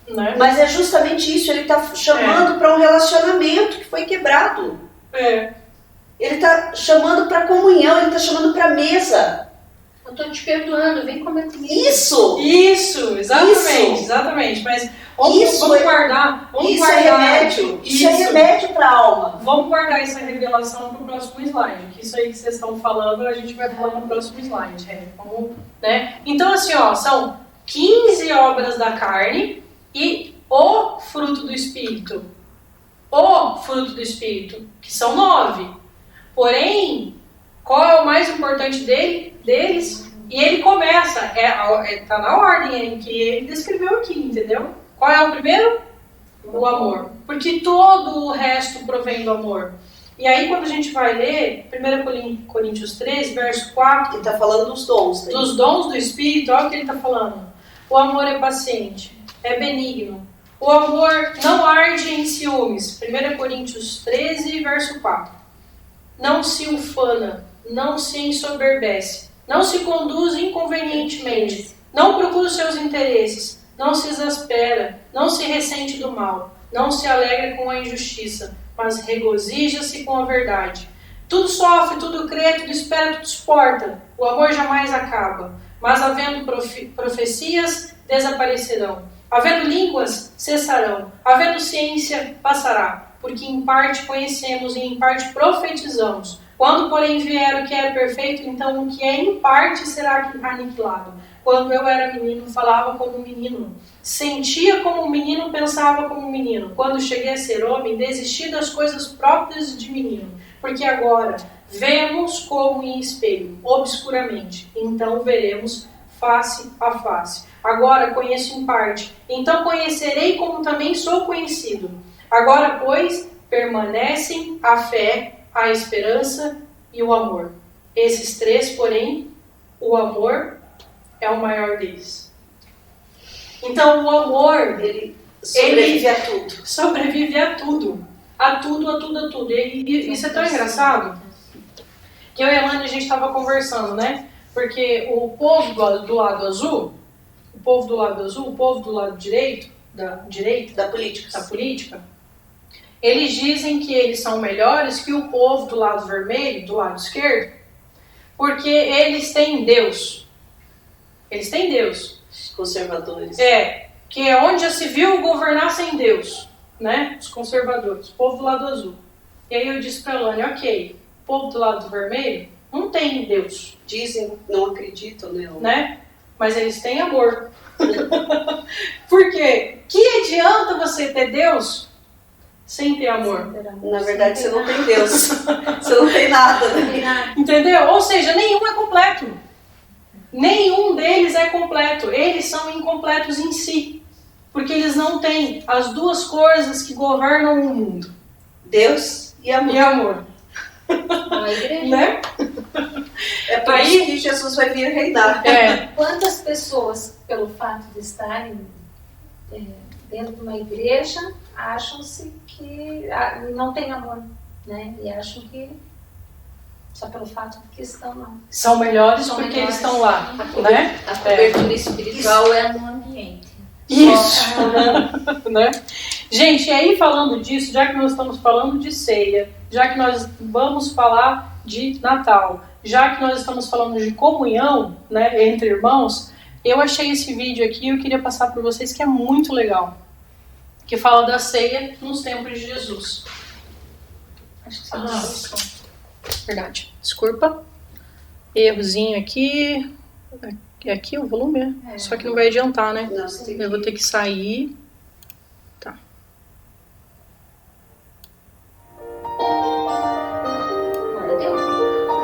Né? Mas é justamente isso, ele está chamando para um relacionamento que foi quebrado. Ele está chamando para comunhão, ele está chamando para mesa. Eu estou te perdoando, vem comer comigo. Isso, exatamente. Mas vamos guardar. Isso é remédio. Isso é remédio para a alma. Vamos guardar essa revelação para o próximo slide. Que isso aí que vocês estão falando, a gente vai falar no próximo slide. Né? Então, assim, são 15 obras da carne e o fruto do Espírito. O fruto do Espírito, que são 9. Porém, qual é o mais importante deles? E ele começa, tá na ordem que ele descreveu aqui, entendeu? Qual é o primeiro? O amor. Porque todo o resto provém do amor. E aí, quando a gente vai ler 1 Coríntios 13, verso 4... Ele está falando dos dons. Né? Dos dons do Espírito, olha o que ele está falando. O amor é paciente, é benigno. O amor não arde em ciúmes. 1 Coríntios 13, verso 4. Não se ufana, não se ensoberbece, não se conduz inconvenientemente, não procura os seus interesses, não se exaspera, não se ressente do mal, não se alegra com a injustiça, mas regozija-se com a verdade. Tudo sofre, tudo crê, tudo espera, tudo suporta. O amor jamais acaba, mas havendo profecias, desaparecerão. Havendo línguas, cessarão. Havendo ciência, passará. Porque em parte conhecemos e em parte profetizamos. Quando, porém, vier o que é perfeito, então o que é em parte será aniquilado. Quando eu era menino, falava como um menino. Sentia como um menino, pensava como um menino. Quando cheguei a ser homem, desisti das coisas próprias de menino. Porque agora vemos como em espelho, obscuramente. Então veremos face a face. Agora conheço em parte. Então conhecerei como também sou conhecido. Agora, pois, permanecem a fé, a esperança e o amor. Esses três, porém, o amor é o maior deles. Então, o amor, ele sobrevive a tudo. Sobrevive a tudo. A tudo. E isso é tão engraçado. Que eu e a Elane, a gente estava conversando, né? Porque o povo do lado azul, o povo do lado direito, da política, eles dizem que eles são melhores que o povo do lado vermelho, do lado esquerdo, porque eles têm Deus. Eles têm Deus. Os conservadores. Que é onde já se viu governar sem Deus, né? Os conservadores, o povo do lado azul. E aí eu disse para a Elane, ok, o povo do lado vermelho não tem Deus. Dizem, não acreditam, né? Mas eles têm amor. Por quê? Que adianta você ter Deus sem ter amor? Na verdade, você não tem Deus. Você não tem nada, né? Entendeu? Ou seja, nenhum é completo. Nenhum deles é completo. Eles são incompletos em si. Porque eles não têm as duas coisas que governam o mundo. Deus e amor. Uma igreja. Né? É por isso que Jesus vai vir reinar. Quantas pessoas, pelo fato de estarem dentro de uma igreja, acham-se que não tem amor, né? E acham que só pelo fato de que estão lá. São melhores porque eles estão lá, né? A cobertura espiritual é no ambiente. Isso! Né? Gente, e aí falando disso, já que nós estamos falando de ceia, já que nós vamos falar de Natal, já que nós estamos falando de comunhão, né, entre irmãos, eu achei esse vídeo aqui e eu queria passar para vocês que é muito legal, que fala da ceia nos tempos de Jesus. Acho que você verdade. Desculpa. Errozinho aqui. Aqui o volume, só que não vai adiantar, né? Eu vou ter que sair. Tá.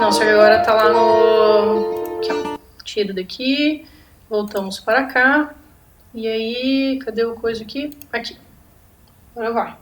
Não, só que agora tá lá no... Aqui, ó. Tiro daqui. Voltamos para cá. E aí, cadê o coisa aqui? Aqui. Agora vai.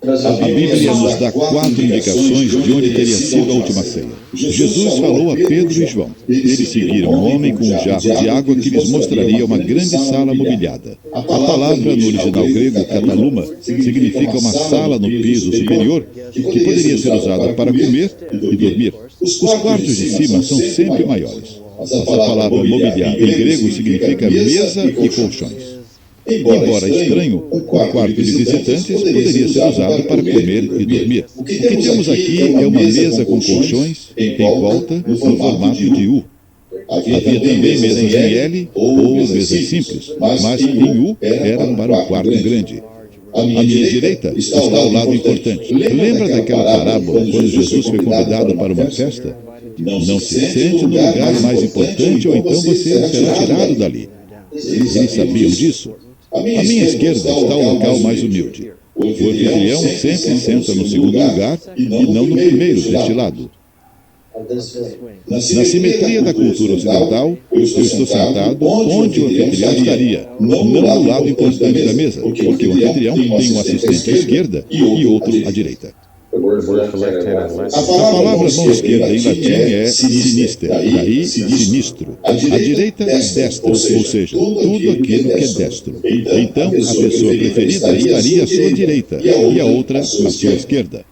A Bíblia nos dá 4 indicações de onde teria sido a última ceia. Jesus falou a Pedro e João. Eles seguiram um homem com um jarro de água que lhes mostraria uma grande sala mobiliada. A palavra no original grego, kataluma, significa uma sala no piso superior que poderia ser usada para comer e dormir. Os quartos de cima são sempre maiores. Essa palavra mobiliar em grego significa mesa e colchões. Embora estranho, o quarto de visitantes poderia ser usado para comer e dormir. O que temos aqui é uma mesa com colchões em volta no formato de U. Havia também mesas em L ou mesas simples, mas em U eram para um quarto grande. À minha direita está o lado importante. Lembra daquela parábola quando Jesus foi convidado para uma festa? Não se sente no lugar mais importante ou então você será tirado dali. Eles sabiam disso? À minha esquerda está o local mais humilde. O anfitrião sempre senta no segundo lugar e não no primeiro deste lado. Na simetria da cultura ocidental, eu estou sentado onde o anfitrião estaria, não no lado importante da mesa, porque o anfitrião tem um assistente à esquerda e outro à direita. A palavra mão esquerda em latim é sinister, daí sinistro. A direita é destra, ou seja, tudo aquilo que é destro. Então, a pessoa preferida estaria à sua direita e a outra à sua esquerda.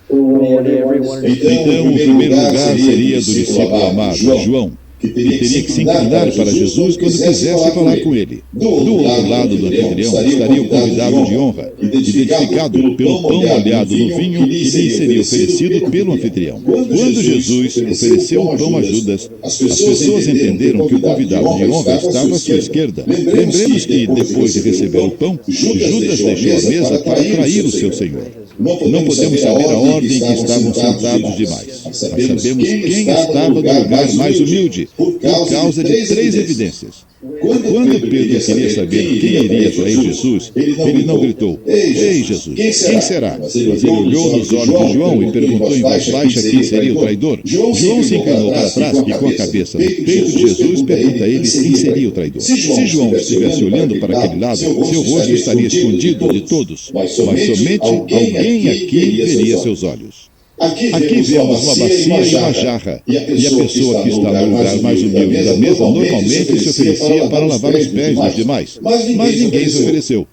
Então, o primeiro lugar seria do discípulo amado, João, que teria que se inclinar para Jesus quando quisesse falar com ele. Do outro lado do anfitrião estaria o convidado de honra, identificado pelo pão molhado no vinho que lhe seria oferecido pelo anfitrião. Quando Jesus ofereceu o pão a Judas, as pessoas entenderam que o convidado de honra estava à sua esquerda. Lembremos que, depois de receber o pão, Judas deixou a mesa para trair o seu Senhor. Não podemos saber a ordem em que estavam sentados demais, mas sabemos quem estava no lugar mais humilde, por causa de 3 evidências. Quando Pedro queria saber quem iria trair Jesus, ele não gritou, "Ei, Jesus, quem será?" Mas ele olhou nos olhos de João e perguntou em voz baixa quem seria o traidor. João se inclinou para trás e, com a cabeça no peito de Jesus, pergunta a ele quem seria o traidor. Se João estivesse olhando para aquele lado, seu rosto estaria escondido de todos, mas somente alguém aqui veria seus olhos. Aqui vemos uma bacia e uma jarra, e a pessoa que está no lugar mais humilde da mesa normalmente se oferecia para lavar os pés dos demais, mas ninguém se ofereceu.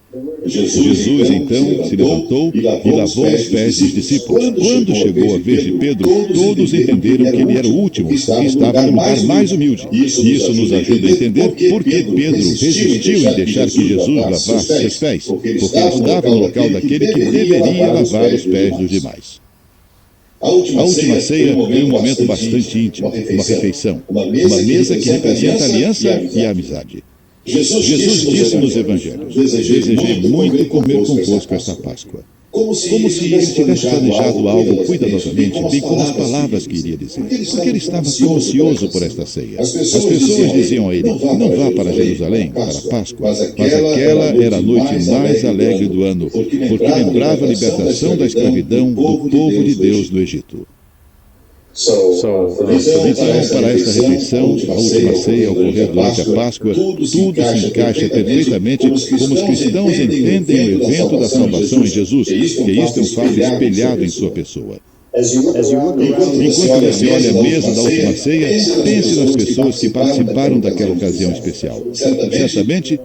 Jesus então se levantou e lavou os pés dos discípulos. Quando chegou a vez de Pedro, todos entenderam que ele era o último, que estava no lugar mais humilde. E isso nos ajuda a entender por que Pedro resistiu em deixar que Jesus lavasse seus pés, porque ele estava no local daquele que deveria lavar os pés dos demais. A última ceia é um momento bastante íntimo, uma refeição, uma mesa que representa a aliança e a amizade. Jesus disse nos evangelhos: desejei muito comer convosco esta Páscoa. Como se ele tivesse planejado algo cuidadosamente, bem como as palavras que iria dizer. Porque ele estava tão ansioso por esta ceia. As pessoas diziam a ele: não vá para Jerusalém, para a Páscoa. Mas aquela era a noite mais alegre do ano, porque lembrava a libertação da escravidão do povo de Deus no Egito. Então, para esta refeição, a última ceia, ocorrer durante a Páscoa, tudo se encaixa perfeitamente como os cristãos entendem o evento da salvação em Jesus, que isto é um fato espelhado em sua pessoa. Enquanto você olha a mesa da última ceia, pense nas pessoas que participaram daquela ocasião especial. Certamente,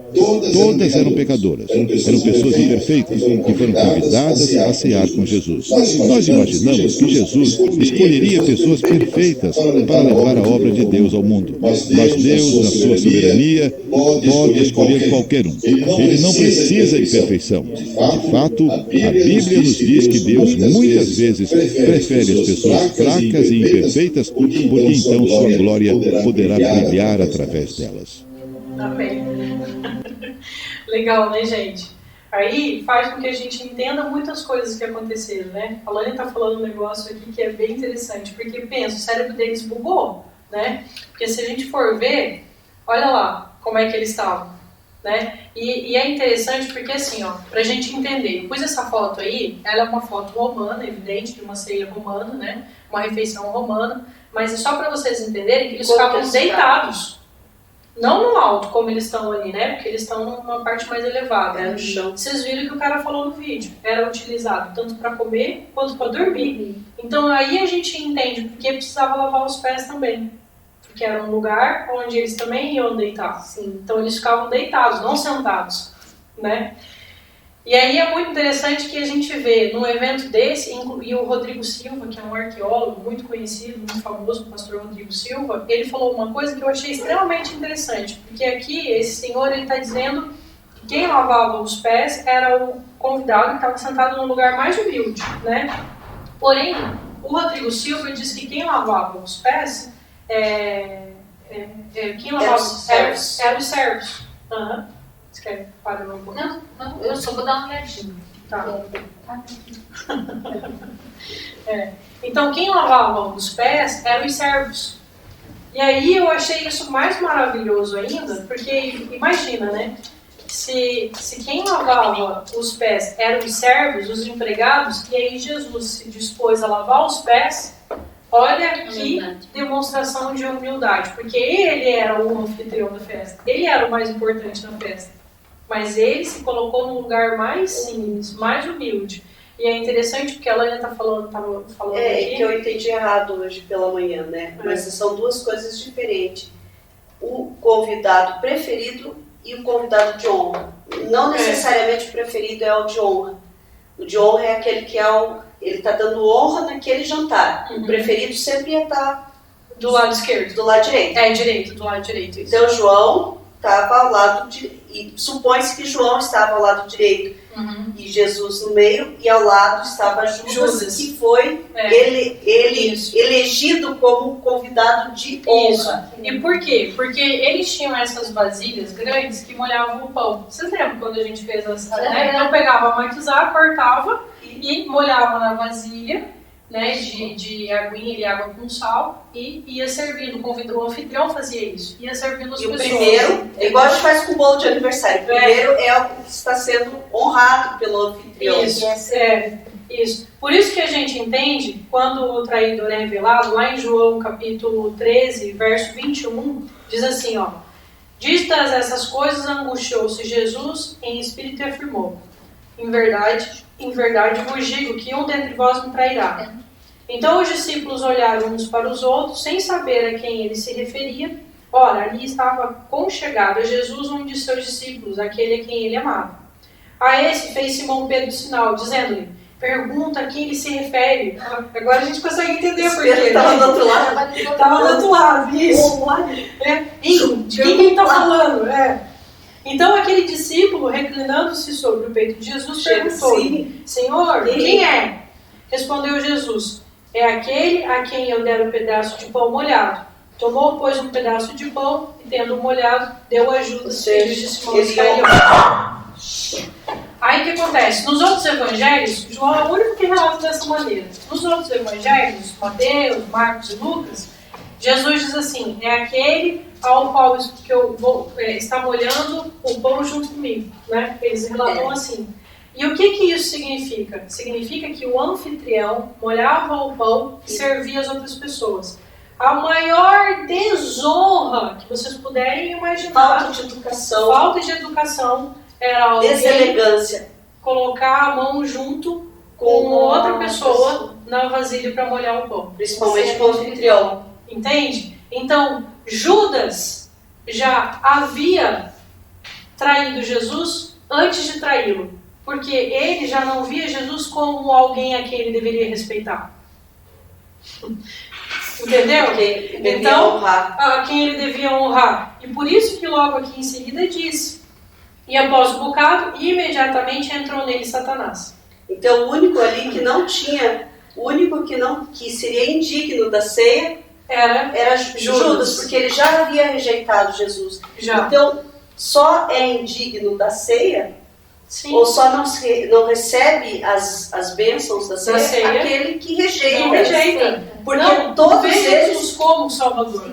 todas eram pecadoras, eram pessoas imperfeitas que foram convidadas a cear com Jesus. Nós imaginamos que Jesus escolheria pessoas perfeitas para levar a obra de Deus ao mundo. Mas Deus, na sua soberania, pode escolher qualquer um. Ele não precisa de perfeição. De fato, a Bíblia nos diz que Deus muitas vezes prefere as pessoas fracas e imperfeitas, porque então sua glória poderá brilhar através delas. Amém. Legal, né, gente? Aí faz com que a gente entenda muitas coisas que aconteceram, né? A Lani está falando um negócio aqui que é bem interessante, porque pensa, o cérebro deles bugou, né? Porque se a gente for ver, olha lá como é que eles estavam, né? E é interessante porque assim, ó, pra gente entender, eu pus essa foto aí, ela é uma foto romana, evidente, de uma ceia romana, né? Uma refeição romana, mas é só para vocês entenderem que eles ficavam deitados, não no alto como eles estão ali, né? Porque eles estão numa parte mais elevada, no chão. Vocês viram que o cara falou no vídeo, era utilizado tanto para comer quanto para dormir. Então aí a gente entende porque precisava lavar os pés também. Porque era um lugar onde eles também iam deitar. Sim. Então eles ficavam deitados, não sentados, né? E aí é muito interessante que a gente vê num evento desse, e o Rodrigo Silva, que é um arqueólogo muito conhecido, muito famoso, o pastor Rodrigo Silva, ele falou uma coisa que eu achei extremamente interessante, porque aqui esse senhor está dizendo que quem lavava os pés era o convidado que estava sentado no lugar mais humilde, né? Porém, o Rodrigo Silva disse que quem lavava os pés quem lavava eram os servos. Uhum. Você quer parar um pouco? Não, eu só vou dar uma olhadinha. Tá. Então, quem lavava os pés eram os servos. E aí eu achei isso mais maravilhoso ainda, porque imagina, né? Se quem lavava os pés eram os servos, os empregados, e aí Jesus se dispôs a lavar os pés, olha que demonstração de humildade, porque ele era o anfitrião da festa, ele era o mais importante na festa, mas ele se colocou no lugar mais simples, mais humilde. E é interessante porque ela já estava falando aqui. Que eu entendi errado hoje pela manhã, né? Mas são duas coisas diferentes. O convidado preferido e o convidado de honra. Não necessariamente o preferido é o de honra. O de honra é aquele que ele está dando honra naquele jantar. O preferido sempre ia estar do lado esquerdo. Do lado direito. Do lado direito. Isso. Então João estava ao lado e supõe-se que João estava ao lado direito e Jesus no meio, e ao lado estava Judas. Que foi elegido como convidado de honra. Isso. E por quê? Porque eles tinham essas vasilhas grandes que molhavam o pão. Vocês lembram quando a gente fez essa? Né? Então pegava a matizar, cortava e molhava na vasilha, né, de aguinha e água com sal, e ia servindo. O anfitrião fazia isso, ia servindo as pessoas. E o primeiro, igual a gente faz com o bolo de aniversário, o primeiro é o que está sendo honrado pelo anfitrião. Isso. Por isso que a gente entende, quando o traidor é revelado, lá em João capítulo 13, verso 21, diz assim, ó: ditas essas coisas, angustiou-se Jesus em espírito e afirmou: em verdade vos digo que um dentre vós me trairá. Então os discípulos olharam uns para os outros, sem saber a quem ele se referia. Ora, ali estava conchegado a Jesus um de seus discípulos, aquele a quem ele amava. A esse fez Simão Pedro sinal, dizendo-lhe: pergunta a quem ele se refere. Agora a gente consegue entender por quê. Estava do outro lado. Estava do outro lado, isso. De quem ele está falando? Então aquele discípulo, reclinando-se sobre o peito de Jesus, perguntou-lhe: Senhor, quem é? Respondeu Jesus: é aquele a quem eu der um pedaço de pão molhado. Tomou, pois, um pedaço de pão e, tendo molhado, deu a Judas, filho de Simão Iscariote. Aí o que acontece? Nos outros evangelhos, João é o único que relata dessa maneira. Nos outros evangelhos, Mateus, Marcos e Lucas, Jesus diz assim: é aquele ao qual que eu vou estar molhando o pão junto comigo. Né? Eles relatam assim. E o que isso significa? Significa que o anfitrião molhava o pão e servia as outras pessoas. A maior desonra que vocês puderem imaginar. Falta de educação. Falta de educação era alguém deselegância. Colocar a mão junto com outra pessoa na vasilha para molhar o pão. Principalmente com o anfitrião. Entende? Então, Judas já havia traído Jesus antes de traí-lo. Porque ele já não via Jesus como alguém a quem ele deveria respeitar. Entendeu? Então, a quem ele devia honrar. E por isso que logo aqui em seguida diz: e após o bocado, imediatamente entrou nele Satanás. Então o único ali que não tinha, o único que seria indigno da ceia era Judas, porque ele já havia rejeitado Jesus. Já. Então só é indigno da ceia. Sim. Ou só não recebe as bênçãos da ceia aquele que rejeita. Porque não, todos vê eles... Jesus como Salvador.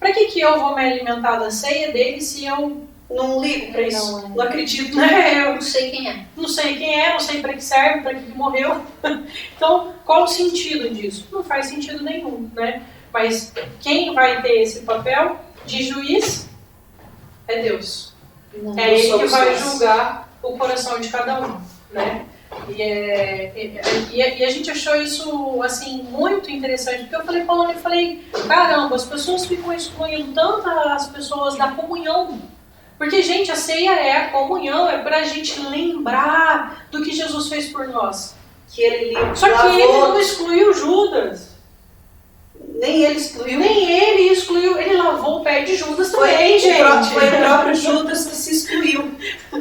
Para que eu vou me alimentar da ceia dele se eu não ligo para isso? Não acredito. Eu não sei quem é. Não sei quem é, não sei para que serve, para que ele morreu. Então, qual o sentido disso? Não faz sentido nenhum, né? Mas quem vai ter esse papel de juiz é Deus. É ele que vai julgar o coração de cada um, né? E a gente achou isso, assim, muito interessante, porque eu falei para o falei, caramba, as pessoas ficam excluindo tanto as pessoas da comunhão, porque, gente, a ceia é a comunhão, é para a gente lembrar do que Jesus fez por nós. Só que ele não excluiu Judas. Nem ele excluiu. Ele lavou o pé de Judas também, gente. Foi o próprio Judas que se excluiu,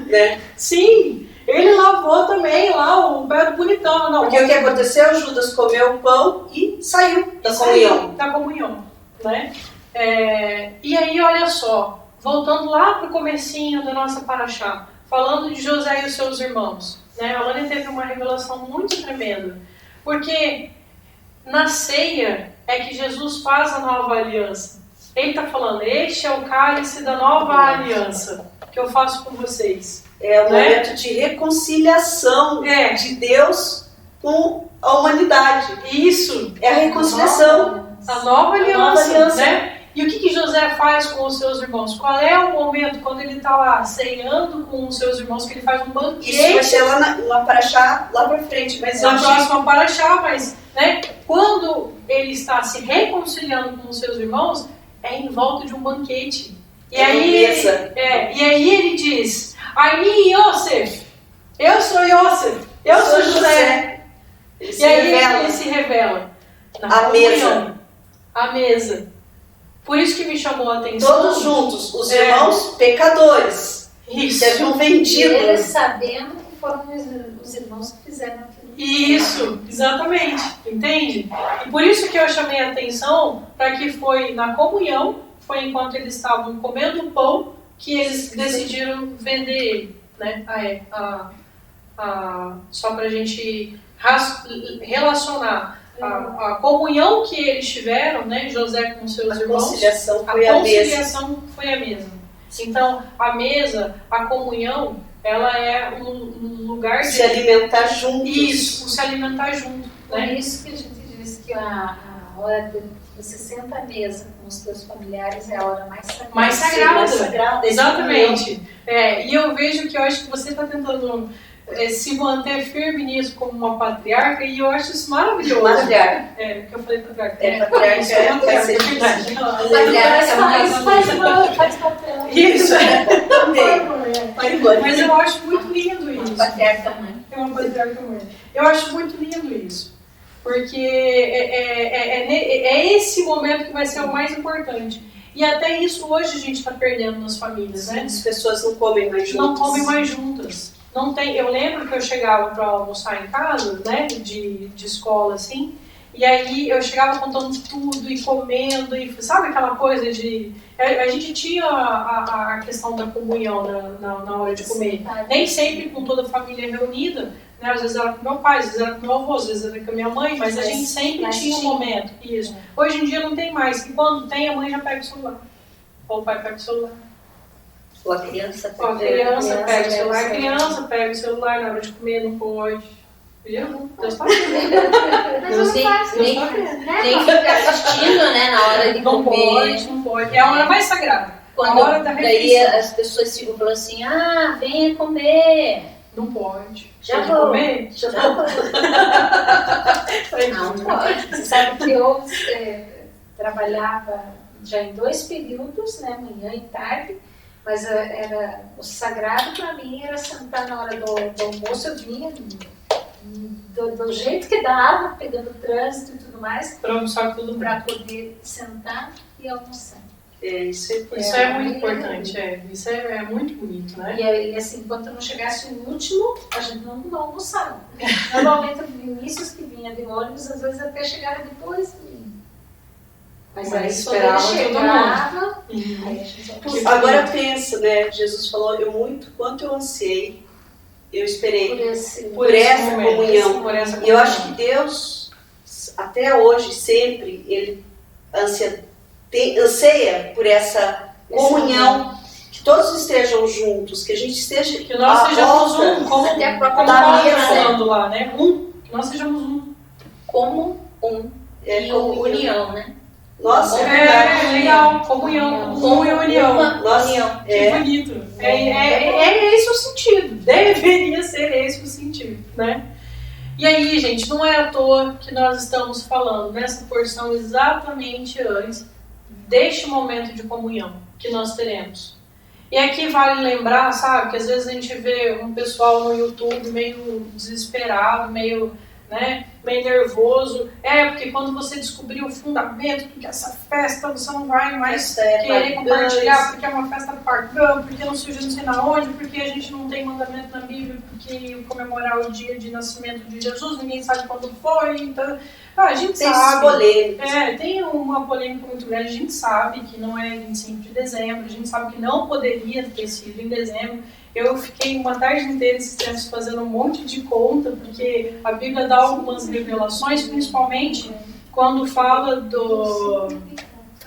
né? Sim, ele lavou também lá o pé do bonitão. Não, porque o que aconteceu? Judas comeu o pão e saiu da comunhão. Da comunhão, né? E aí, olha só, voltando lá para o comecinho da nossa paraxá, falando de José e os seus irmãos, né? A Lani teve uma revelação muito tremenda, porque na ceia é que Jesus faz a nova aliança. Ele está falando: este é o cálice da nova aliança que eu faço com vocês. É um momento de reconciliação de Deus com a humanidade. Isso. É a reconciliação. A nova aliança. Né? E o que José faz com os seus irmãos? Qual é o momento quando ele está lá ceando com os seus irmãos, que ele faz um banquete? Isso vai ser lá paraxá, lá para frente. Mas na próxima paraxá, mas né, quando ele está se reconciliando com os seus irmãos, é em volta de um banquete. E aí ele diz: Ani Yosef, eu sou Yosef, eu sou José. Ele se revela na comunhão, a mesa. Por isso que me chamou a atenção. Todos juntos, os irmãos pecadores. Isso. Serão vendidos. Eles sabendo que foram os irmãos que fizeram aquilo. Isso, exatamente. Entende? E por isso que eu chamei a atenção, para que foi na comunhão, foi enquanto eles estavam comendo o pão, que eles decidiram vender ele. Né? Só para a gente relacionar a comunhão que eles tiveram, né, José com seus irmãos, conciliação foi a mesma. Então, a mesa, a comunhão, ela é um lugar de se alimentar juntos. Isso, se alimentar junto. Por Né? isso que a gente diz que a hora de você senta à mesa com os teus familiares é a hora mais sagrada. Mais sagrada, exatamente. E eu vejo que eu acho que você está tentando se manter firme nisso como uma patriarca, e eu acho isso maravilhoso. Matriarca. Que eu falei patriarca. Patriarca Isso é vai ser verdade. Faz papel. Isso, também. Pai e mãe. Mas eu acho muito lindo isso. Patriarca mãe. É uma patriarca mãe. Eu acho muito lindo isso. Porque é esse momento que vai ser o mais importante. E até isso hoje a gente está perdendo nas famílias, né? As pessoas não comem mais juntas. Não comem mais juntas. Não tem, eu lembro que eu chegava para almoçar em casa, né, de escola, assim, e aí eu chegava contando tudo e comendo, e sabe aquela coisa de... A gente tinha a questão da comunhão na hora de comer. Nem sempre com toda a família reunida, né? Às vezes era com meu pai, às vezes era com meu avô, às vezes era com a minha mãe, mas a gente sempre tinha um momento. Isso. Hoje em dia não tem mais, e quando tem, a mãe já pega o celular. Ou o pai pega o celular. Ou a criança Ou a criança pega o celular. A criança pega o celular na hora de comer, não pode. Viu? Deus tá vendo. Nem fica assistindo, né, na hora de Não comer. pode, não pode. É a hora mais sagrada. Quando, a hora da daí refeição. as pessoas ficam falando assim, venha comer. Não pode. Já Pode vou. comer? Já vou. Não pode. Você sabe que eu trabalhava já em 2 períodos, né, manhã e tarde, mas era o sagrado para mim era sentar na hora do almoço. Eu vinha do jeito que dava, pegando trânsito e tudo mais, Para almoçar tudo bem. para poder sentar e almoçar. Isso é importante. Isso é muito importante, Isso é muito bonito, né? E aí, assim, enquanto não chegasse o último, a gente não almoçava. Normalmente, os inícios que vinha de ônibus, às vezes até chegava depois. Mas aí, quando ele esperava todo chegava, aí a gente almoçava. Agora pensa, né? Jesus falou, quanto eu ansiei, eu esperei por essa momento, comunhão. por essa E eu comunhão. acho que Deus, até hoje, sempre, Ele anseia por essa comunhão, que todos estejam juntos, que a gente esteja Que nós à sejamos volta. um, como Até a própria da Paulo mesa. está falando lá, né? Que nós sejamos um. Como um. E união, né? Nossa, é verdade. Legal. Comunhão. Como e união. uma Nossa, união. Que bonito. É esse o sentido. Deveria ser esse o sentido, né? E aí, gente, não é à toa que nós estamos falando nessa porção exatamente antes deste momento de comunhão que nós teremos. E aqui vale lembrar, sabe, que às vezes a gente vê um pessoal no YouTube meio desesperado, meio nervoso. Porque quando você descobrir o fundamento do que é essa festa, você não vai mais querer compartilhar, porque é uma festa pagã, porque não surgiu não sei na onde, porque a gente não tem mandamento na Bíblia, porque comemorar o dia de nascimento de Jesus, ninguém sabe quando foi, então... a gente tem sabe. polêmicas. Tem uma polêmica muito grande, a gente sabe que não é 25 de dezembro, a gente sabe que não poderia ter sido em dezembro. Eu fiquei uma tarde inteira esses tempos fazendo um monte de conta, porque a Bíblia dá algumas revelações, principalmente quando fala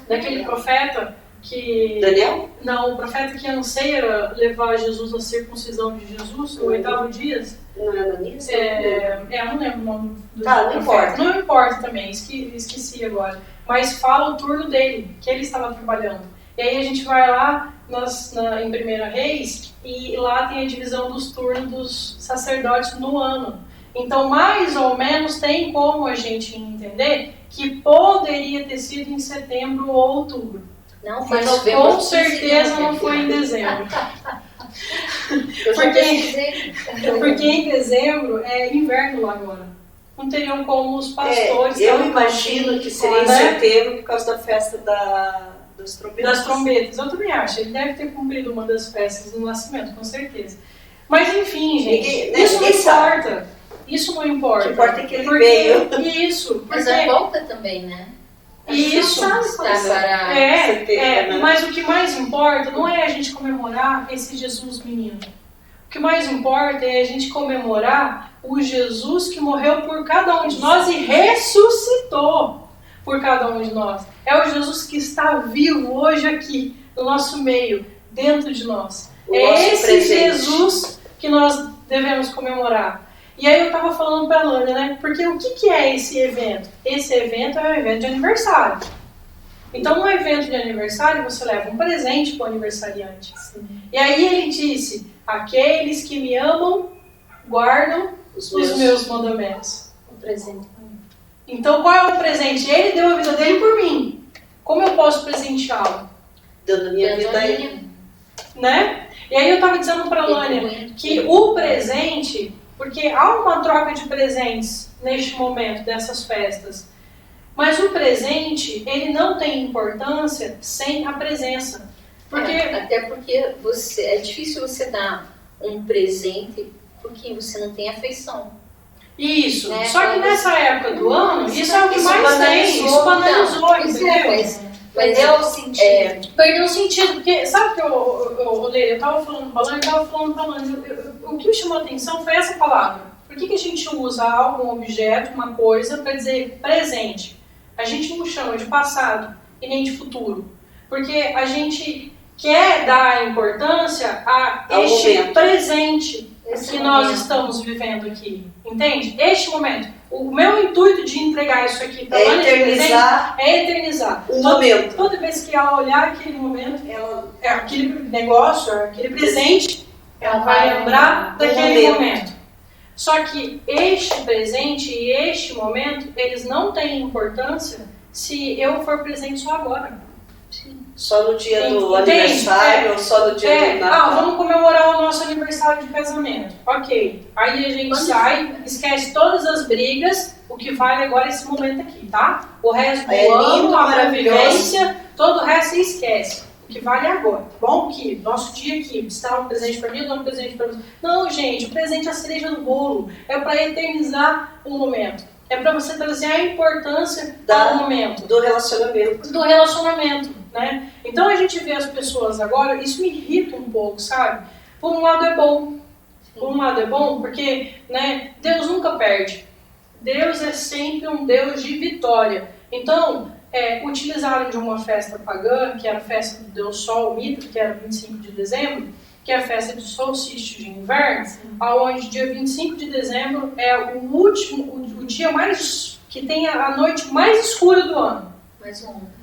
daquele profeta que... Daniel? Não, o profeta que anseia levar Jesus à circuncisão de Jesus, no 8º dia. Não é Ananias? Eu não lembro o nome do Não profeta. importa. Não importa também, esqueci agora. Mas fala o turno dele, que ele estava trabalhando. E aí a gente vai lá em 1 Reis, e lá tem a divisão dos turnos dos sacerdotes no ano. Então, mais ou menos, tem como a gente entender que poderia ter sido em setembro ou outubro. Não foi Mas novembro. com certeza não foi em dezembro. Eu já pesquisei. Porque em dezembro é inverno lá agora. Não teriam como os pastores... eu imagino que seria em setembro por causa da festa das trombetas. Das trombetas, eu também acho. Ele deve ter cumprido uma das festas do nascimento, com certeza. Mas enfim, gente, isso não importa. Isso não importa. O que importa é que ele veio. Isso. Mas a volta também, né? Isso. Mas o que mais importa não é a gente comemorar esse Jesus menino. O que mais importa é a gente comemorar o Jesus que morreu por cada um de nós e ressuscitou por cada um de nós. É o Jesus que está vivo hoje aqui, no nosso meio, dentro de nós. É esse presente. Jesus que nós devemos comemorar. E aí eu estava falando para a Lânia, né? Porque o que é esse evento? Esse evento é um evento de aniversário. Então, no evento de aniversário, você leva um presente para o aniversariante. Sim. E aí ele disse, aqueles que me amam, guardam Os os meus mandamentos. O presente. Então, qual é o presente? Ele deu a vida dele por mim. Como eu posso presenteá-lo? Dando a minha Dando vida a a minha- ele. Né? E aí eu estava dizendo para a Lânia que o presente, porque há uma troca de presentes neste momento dessas festas, mas o presente, ele não tem importância sem a presença. Porque Até porque é difícil você dar um presente porque você não tem afeição. isso, Né? só que nessa época do ano, isso é o que Isso mais tem, isso banalizou, Pois é, entendeu? Perdeu o sentido. Perdeu o sentido, porque sabe que eu tava falando pra Lânia, eu tava falando pra Lânia, o que me chamou a atenção foi essa palavra. Por que a gente usa algo, um objeto, uma coisa, para dizer presente? A gente não chama de passado e nem de futuro, porque a gente quer dar importância a Ao este momento. presente Esse que nós momento. estamos vivendo aqui, entende? Este momento. O meu intuito de entregar isso aqui para É Lânia de presente eternizar é eternizar. um momento. Toda vez que ela olhar aquele momento, é aquele negócio, aquele presente, ela vai lembrar daquele momento. Só que este presente e este momento, eles não têm importância se eu for presente só agora. Só no dia do Entende? aniversário ou só no dia do Natal. vamos comemorar o nosso aniversário de casamento. Ok. Aí a gente sai, esquece todas as brigas, o que vale agora é esse momento aqui, tá? O resto do É lindo, ano, a maravilhoso. convivência, todo o resto você esquece. O que vale é agora. Tá bom? Que nosso dia aqui, você dá um presente pra mim, eu dou um presente pra você. Não, gente, o presente é a cereja do bolo. É pra eternizar um momento. É pra você trazer a importância do momento. Do relacionamento. Do relacionamento, né? Então a gente vê as pessoas agora, isso me irrita um pouco, sabe? Por um lado é bom. Por um lado é bom porque, né, Deus nunca perde. Deus é sempre um Deus de vitória. Então, utilizaram de uma festa pagã, que era a festa do Deus Sol, o Mitra, que era 25 de dezembro, que é a festa do solstício de inverno, onde dia 25 de dezembro é o dia mais que tem a noite mais escura do ano.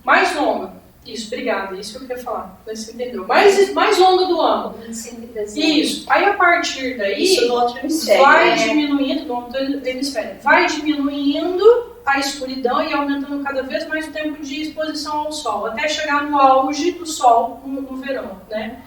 Mais longa. Isso, obrigada. Isso que eu queria falar. Você entendeu? Mais longa do ano. 25 de dezembro. Isso. Aí a partir daí, Isso no outro hemisfério. vai diminuindo, no outro hemisfério, vai diminuindo a escuridão e aumentando cada vez mais o tempo de exposição ao sol, até chegar no auge do sol no verão, né?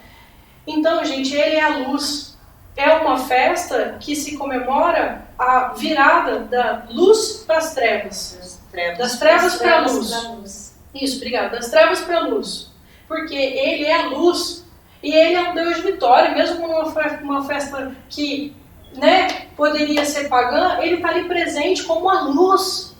Então, gente, ele é a luz. É uma festa que se comemora a virada da luz para as trevas. Das trevas para a luz. Isso, obrigada. Das trevas para a luz. Porque ele é a luz. E ele é um Deus de vitória. Mesmo numa festa que, né, poderia ser pagã, ele está ali presente como a luz.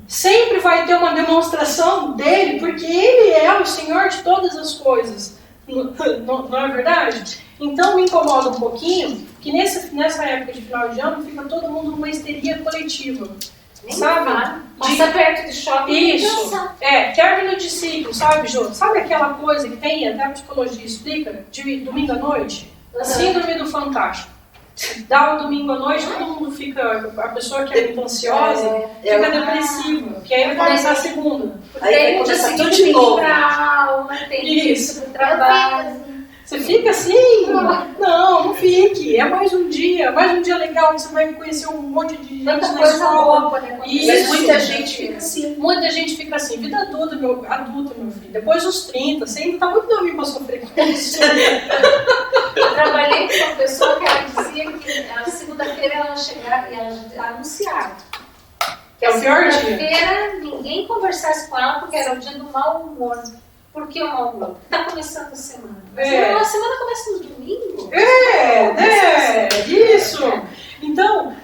Sempre vai ter uma demonstração dele, porque ele é o Senhor de todas as coisas. Não é verdade? Então me incomoda um pouquinho que nessa época de final de ano fica todo mundo numa histeria coletiva. Sabe? Passa perto de shopping. Isso. Término de ciclo, sabe, Jô? Sabe aquela coisa que tem, até a psicologia explica, de domingo à noite? Síndrome do fantástico. Dá o domingo à noite, todo mundo fica, a pessoa que é muito ansiosa, fica depressiva, que aí vai começar a segunda. Aí vai Tem começar dia tudo de seguinte novo. pra aula, tem isso pro trabalho. Você fica assim? Não fique. É mais um dia legal que você vai conhecer um monte de gente Tanta na coisa escola. boa pode acontecer. Isso. Mas muita gente fica assim. Muita gente fica assim, vida adulta, meu filho. Depois dos 30, você ainda tá muito novinho pra sofrer com isso. Eu trabalhei com uma pessoa que ela dizia que a segunda-feira ela chegava e ela anunciava. Que É o pior dia. segunda-feira ninguém conversasse com ela porque era o dia do mau humor. Por que o mau humor? Porque tá começando a semana. Mas a semana começa no domingo. Isso. Então,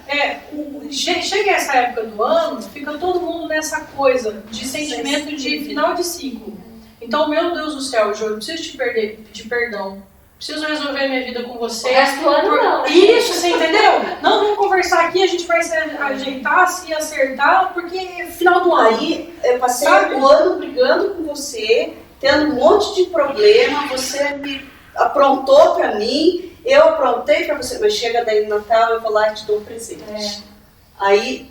chega essa época do ano, fica todo mundo nessa coisa de sentimento de final de ciclo. Então, meu Deus do céu, Jô, eu preciso pedir perdão. Preciso resolver minha vida com você. O resto do ano não, né? Isso, você entendeu? Não, vamos conversar aqui, a gente vai se ajeitar, se acertar, porque é final do ano. Aí eu passei o ano brigando com você, tendo um monte de problema, você me aprontou pra mim, eu aprontei pra você, mas chega daí no Natal eu vou lá e te dou um presente. Aí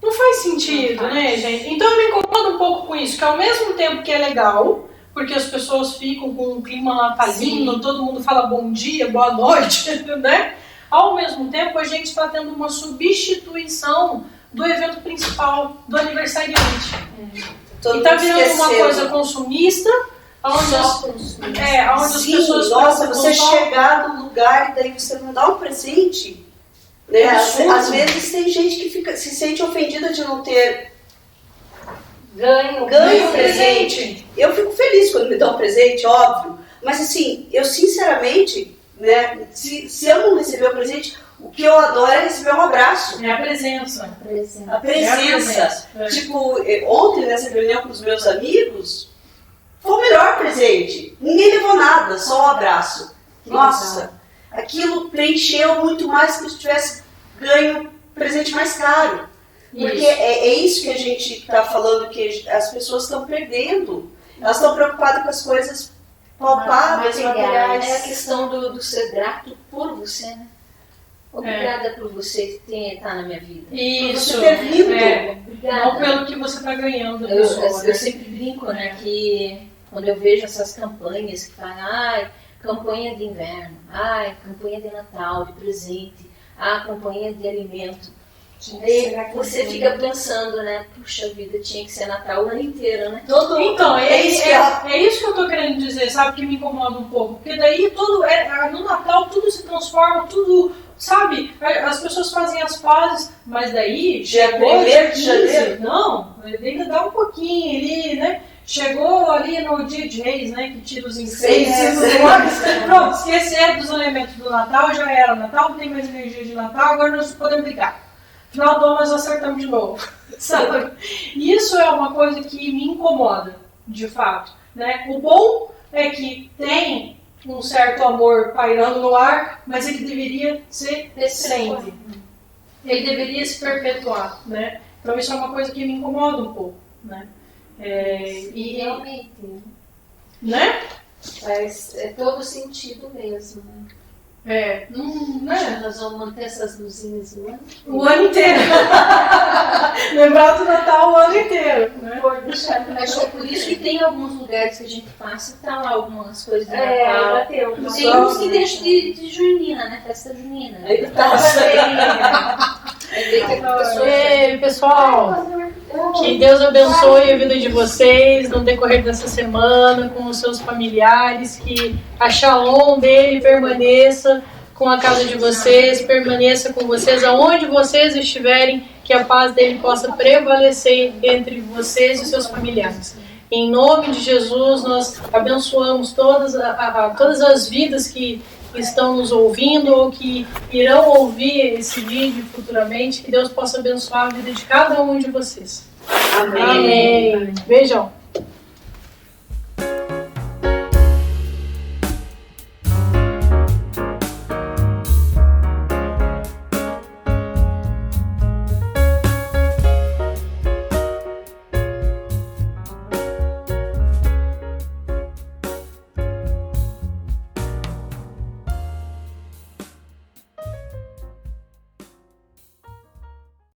não faz sentido, né, gente? Então eu me incomodo um pouco com isso, que ao mesmo tempo que é legal, porque as pessoas ficam com um clima natalino, todo mundo fala bom dia, boa noite, né? ao mesmo tempo a gente está tendo uma substituição do evento principal, do aniversariante. Todo E está mundo virando uma esquecendo. coisa consumista, onde as Sim, pessoas nossa, preocupam você só- chegar no lugar e daí você não dá um presente, né? É absurdo. Às vezes tem gente que se sente ofendida de não ter Ganho ganho presente. Eu fico feliz quando me dão um presente, óbvio, mas assim, eu sinceramente, né, se eu não receber o presente, o que eu adoro é receber um abraço. É a presença. presente. A presença. É. Tipo, ontem nessa reunião com os meus amigos, foi o melhor presente. Ninguém levou nada, só um abraço. Nossa, aquilo preencheu muito mais que se tivesse ganho um presente mais caro. Porque Isso. é isso que a gente está falando, que as pessoas estão perdendo. Elas estão preocupadas com as coisas palpáveis, materiais. É a questão do ser grato por você, né? Obrigada por você estar na minha vida. Isso. Você ter vindo. É, não Obrigada. pelo que você está ganhando da Eu pessoa. né? sempre brinco, né, que quando eu vejo essas campanhas que falam, ai, campanha de inverno, ai, campanha de Natal, de presente, campanha de alimento. Aí você fica pensando, né, puxa vida, tinha que ser Natal o ano inteiro, né? Então, É isso que é isso que eu tô querendo dizer, sabe, que me incomoda um pouco. Porque daí no Natal tudo se transforma, tudo, sabe, as pessoas fazem as pazes, mas daí Dia chegou 1º dia de 15, janeiro. não, ainda dá um pouquinho ali, né? Chegou ali no dia de Reis, né, que tira os enfeites, pronto, esquecer dos elementos do Natal, já era Natal, não tem mais energia de Natal, agora nós podemos brigar. Final do ano nós acertamos de novo, sabe? Isso é uma coisa que me incomoda, de fato, né? O bom é que tem um certo amor pairando no ar, mas ele deveria ser sempre. Ele deveria se perpetuar, né? Então isso é uma coisa que me incomoda um pouco, né? E realmente Né? faz todo sentido mesmo. Né? Né? Nós vamos manter essas luzinhas no ano. O ano inteiro. Lembrar do Natal o ano inteiro, né? Por deixar Acho que é por isso que tem alguns lugares que a gente passa e tá lá algumas coisas de É, Natal. bateu. Tem uns que deixam de junina, né? Festa junina. Aí tá. Aí vê que a pessoa Ei, pessoal, que Deus abençoe a vida de vocês no decorrer dessa semana, com os seus familiares, que a Shalom dele permaneça com a casa de vocês, permaneça com vocês aonde vocês estiverem, que a paz dele possa prevalecer entre vocês e seus familiares. Em nome de Jesus, nós abençoamos todas as vidas que estão nos ouvindo ou que irão ouvir esse vídeo futuramente. Que Deus possa abençoar a vida de cada um de vocês. Amém. Amém. Beijão.